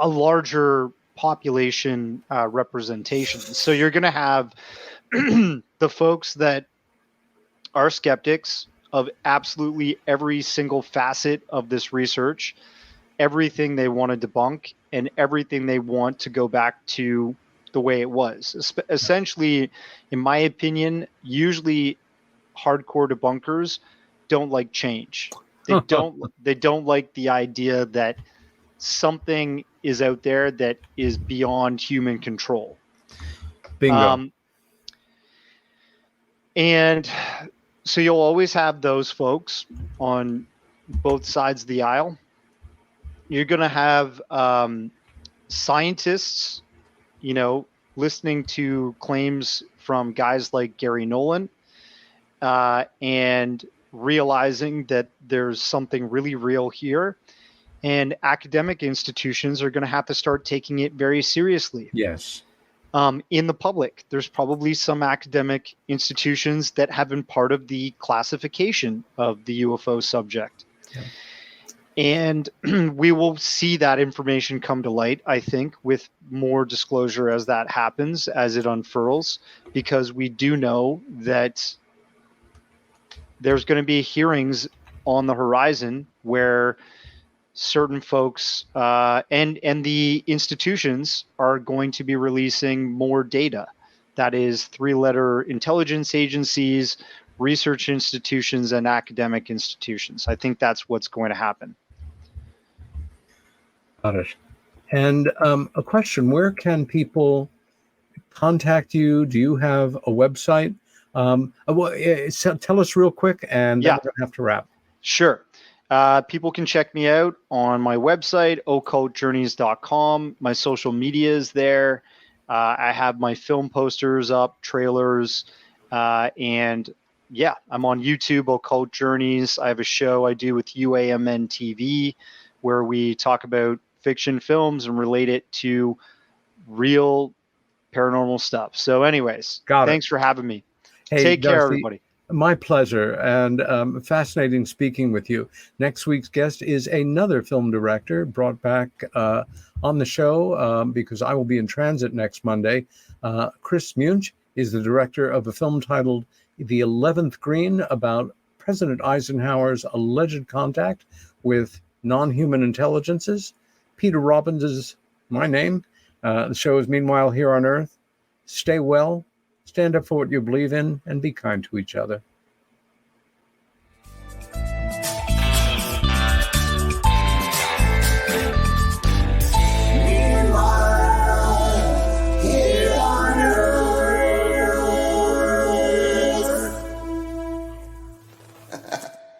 larger population representation. So you're going to have the folks that are skeptics of absolutely every single facet of this research, everything they want to debunk, and everything they want to go back to the way it was. Essentially, in my opinion, usually hardcore debunkers don't like change. They don't like the idea that something is out there that is beyond human control. Bingo. And so you'll always have those folks on both sides of the aisle. You're going to have scientists, listening to claims from guys like Gary Nolan, and realizing that there's something really real here, and academic institutions are going to have to start taking it very seriously. Yes. In the public, there's probably some academic institutions that have been part of the classification of the UFO subject. Yeah. And we will see that information come to light, I think, with more disclosure as that happens, as it unfurls, because we do know that there's going to be hearings on the horizon where certain folks and the institutions are going to be releasing more data. That is 3-letter intelligence agencies, research institutions, and academic institutions. I think that's what's going to happen. Got it. And a question, where can people contact you? Do you have a website? Tell us real quick, and then we're going to have to wrap. Sure. People can check me out on my website, occultjourneys.com. My social media is there. I have my film posters up, trailers, and I'm on YouTube, Occult Journeys. I have a show I do with UAMN TV where we talk about fiction films and relate it to real paranormal stuff. So anyways, thanks for having me. Hey, Take care, Darcy, everybody. My pleasure, and fascinating speaking with you. Next week's guest is another film director brought back on the show because I will be in transit next Monday. Chris Munch is the director of a film titled The 11th Green, about President Eisenhower's alleged contact with non-human intelligences. Peter Robbins is my name. The show is Meanwhile Here on Earth. Stay well, stand up for what you believe in, and be kind to each other.